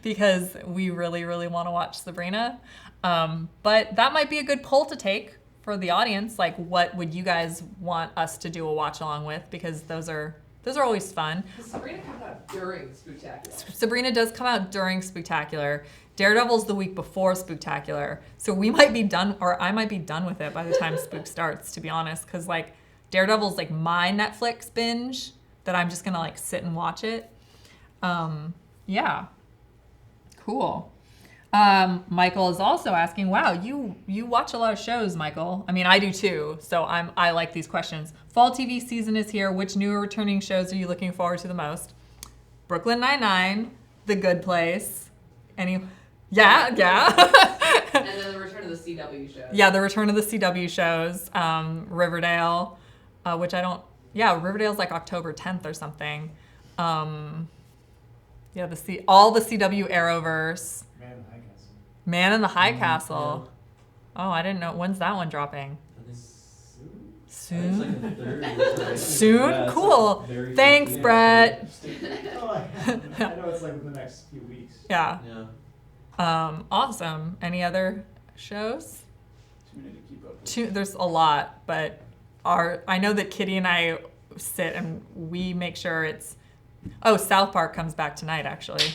because we really, really want to watch Sabrina. But that might be a good poll to take for the audience. Like, what would you guys want us to do a watch along with? Because those are always fun. Sabrina comes out during Spooktacular. Sabrina does come out during Spooktacular. Daredevil's the week before Spooktacular. So we might be done, or I might be done with it by the time Spook starts, to be honest. Because, like, Daredevil's, like, my Netflix binge that I'm just going to, like, sit and watch it. Yeah. Cool. Michael is also asking, wow, you watch a lot of shows, Michael. I mean, I do too, so I like these questions. Fall TV season is here. Which new or returning shows are you looking forward to the most? Brooklyn Nine-Nine, The Good Place. Yeah. And then the return of the CW shows. Yeah, the return of the CW shows. Riverdale, which I don't... Yeah, Riverdale's like October 10th or something. Yeah, all the CW Arrowverse. Man in the High Castle. Yeah. Oh, I didn't know. When's that one dropping? Soon? It's like the 3rd. Soon? Yeah, cool. Like Thanks, Brett. I know it's like within the next few weeks. Yeah. Awesome. Any other shows? Too many to keep up with. There's a lot, but I know that Kitty and I sit and we make sure it's... Oh, South Park comes back tonight, actually.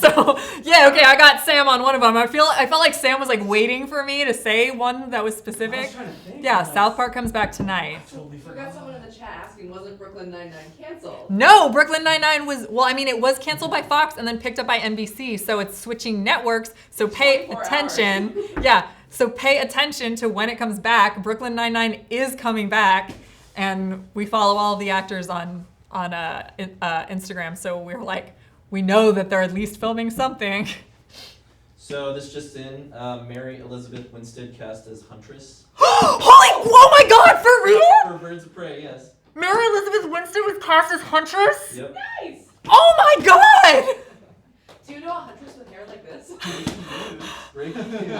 So, yeah, okay, I got Sam on one of them. I felt like Sam was like waiting for me to say one that was specific. I was trying to think. Yeah, South Park comes back tonight. I totally Forgot someone in the chat asking, wasn't Brooklyn Nine-Nine canceled? No, Brooklyn Nine-Nine was, well, I mean, it was canceled by Fox and then picked up by NBC, so it's switching networks, so pay attention. Yeah, so pay attention to when it comes back. Brooklyn Nine-Nine is coming back, and we follow all of the actors on Instagram, so we're like, we know that they're at least filming something. So this just in, Mary Elizabeth Winstead cast as Huntress. Oh my god, for real? For Birds of Prey, yes. Mary Elizabeth Winstead was cast as Huntress? Yep. Nice! Oh my god! Do you know a Huntress with hair like this?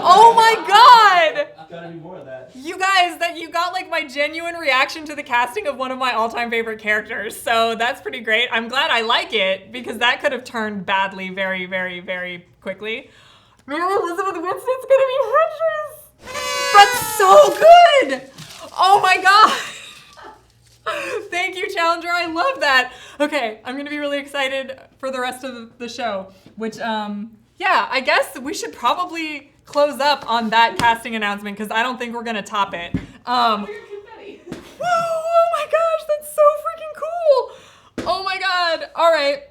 Oh my god! Gotta be more of that. You guys, that you got like my genuine reaction to the casting of one of my all-time favorite characters, so that's pretty great. I'm glad I like it, because that could have turned badly very, very, very quickly. Mary Elizabeth Winstead's gonna be Huntress! That's so good! Oh my god! Thank you, Challenger. I love that. Okay, I'm gonna be really excited for the rest of the show, which, yeah, I guess we should probably close up on that casting announcement because I don't think we're gonna top it. Weird confetti. Whoa, oh my gosh, that's so freaking cool. Oh my god. All right.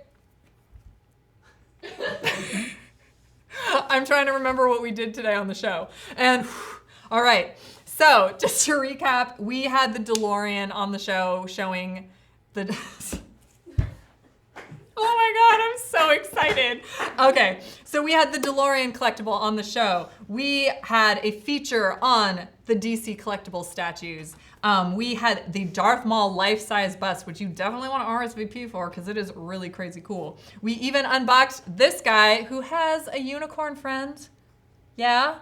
I'm trying to remember what we did today on the show. And all right. So, just to recap, we had the DeLorean on the show showing the... Oh my God, I'm so excited. Okay, so we had the DeLorean collectible on the show. We had a feature on the DC Collectibles statues. We had the Darth Maul Life-Size Bust, which you definitely want to RSVP for because it is really crazy cool. We even unboxed this guy who has a unicorn friend. Yeah?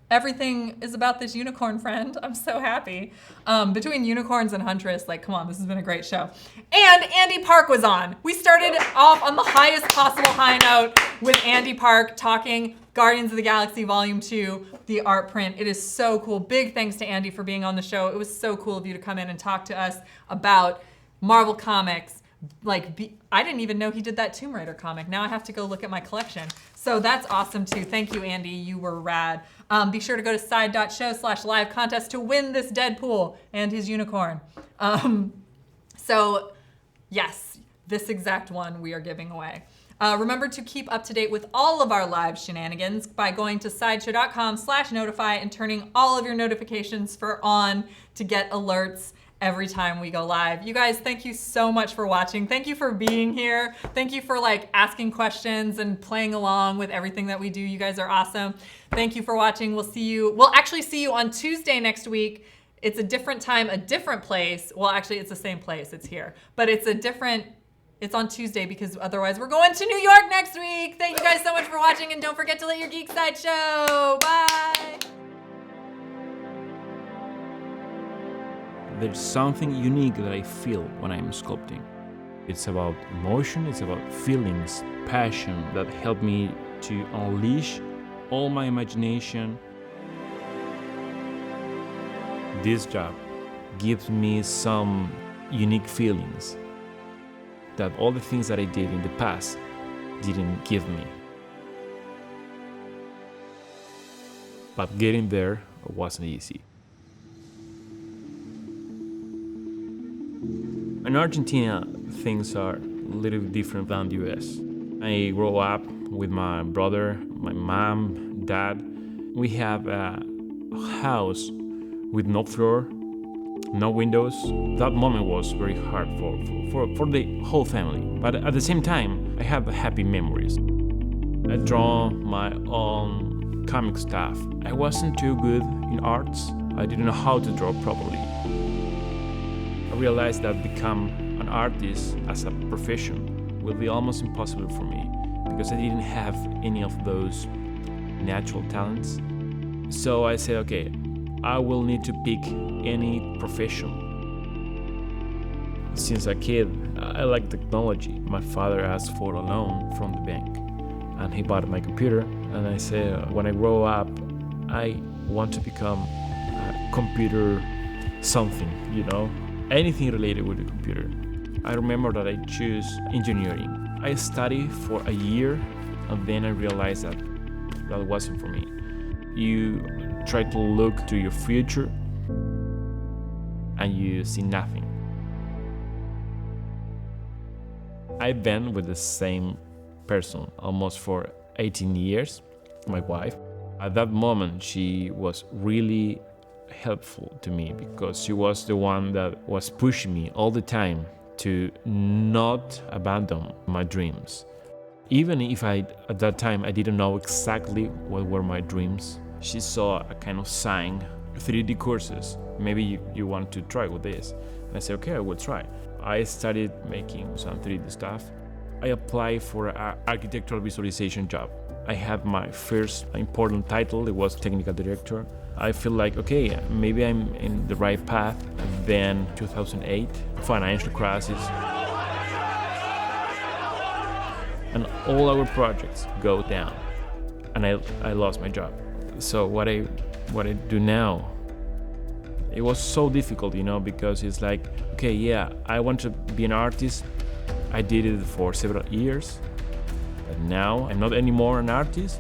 Everything is about this unicorn friend. I'm so happy. Between unicorns and Huntress, like, come on, this has been a great show. And Andy Park was on. We started off on the highest possible high note with Andy Park talking Guardians of the Galaxy Volume 2, the art print. It is so cool. Big thanks to Andy for being on the show. It was so cool of you to come in and talk to us about Marvel Comics. I didn't even know he did that Tomb Raider comic. Now I have to go look at my collection. So that's awesome too. Thank you, Andy. You were rad. Be sure to go to side.show/live contest to win this Deadpool and his unicorn. So yes, this exact one we are giving away. Remember to keep up to date with all of our live shenanigans by going to sideshow.com/notify and turning all of your notifications on to get alerts every time we go live. You guys, thank you so much for watching. Thank you for being here. Thank you for asking questions and playing along with everything that we do. You guys are awesome. Thank you for watching. We'll actually see you on Tuesday next week. It's a different time, a different place. Well, actually it's the same place. It's here, but it's on Tuesday because otherwise we're going to New York next week. Thank you guys so much for watching, and don't forget to let your geek sideshow. Bye. There's something unique that I feel when I'm sculpting. It's about emotion, it's about feelings, passion that help me to unleash all my imagination. This job gives me some unique feelings that all the things that I did in the past didn't give me. But getting there wasn't easy. In Argentina, things are a little bit different than the US. I grew up with my brother, my mom, dad. We have a house with no floor, no windows. That moment was very hard for the whole family. But at the same time, I have happy memories. I draw my own comic stuff. I wasn't too good in arts. I didn't know how to draw properly. I realized that become an artist as a profession will be almost impossible for me because I didn't have any of those natural talents. So I said, okay, I will need to pick any profession. Since a kid, I like technology. My father asked for a loan from the bank and he bought my computer, and I said, when I grow up, I want to become a computer something, anything related with the computer. I remember that I chose engineering. I studied for a year and then I realized that wasn't for me. You try to look to your future and you see nothing. I've been with the same person almost for 18 years, my wife. At that moment, she was really helpful to me because she was the one that was pushing me all the time to not abandon my dreams. Even if at that time I didn't know exactly what were my dreams, she saw a kind of sign, 3D courses. Maybe you want to try with this. And I said, okay, I will try. I started making some 3D stuff. I applied for an architectural visualization job. I had my first important title, it was technical director. I feel like, okay, maybe I'm in the right path. And then 2008, financial crisis. And all our projects go down. And I lost my job. So what I do now, it was so difficult, because it's like, okay, yeah, I want to be an artist. I did it for several years. But now I'm not anymore an artist.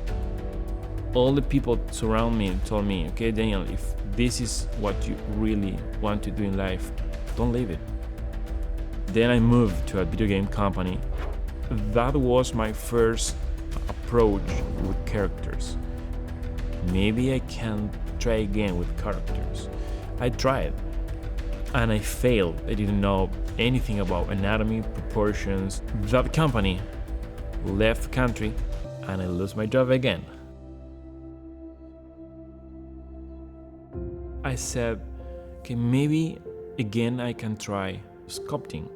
All the people surround me told me, okay, Daniel, if this is what you really want to do in life, don't leave it. Then I moved to a video game company. That was my first approach with characters. Maybe I can try again with characters. I tried. and I failed. I didn't know anything about anatomy, proportions. That company left the country and I lost my job again. I said, okay, maybe again I can try sculpting.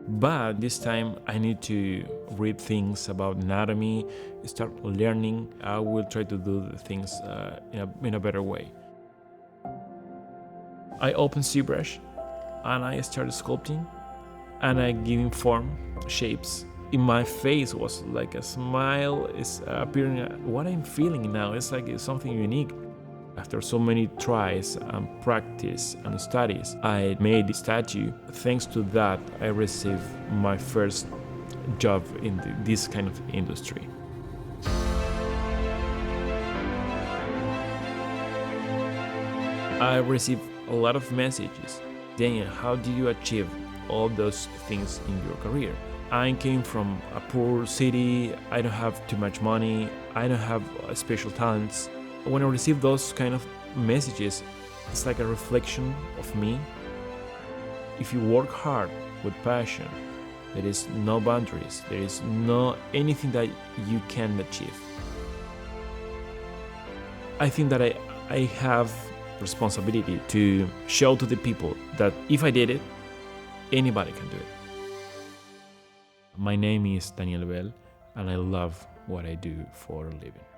But this time I need to read things about anatomy, start learning. I will try to do the things in a better way. I opened ZBrush and I started sculpting and I giving form, shapes. In my face was like a smile is appearing. What I'm feeling now is like it's something unique. After so many tries and practice and studies, I made the statue. Thanks to that, I received my first job in this kind of industry. I received a lot of messages. Daniel, how did you achieve all those things in your career? I came from a poor city, I don't have too much money, I don't have special talents. When I receive those kind of messages, it's like a reflection of me. If you work hard with passion, there is no boundaries, there is no anything that you can achieve. I think that I have responsibility to show to the people that if I did it, anybody can do it. My name is Daniel Bell, and I love what I do for a living.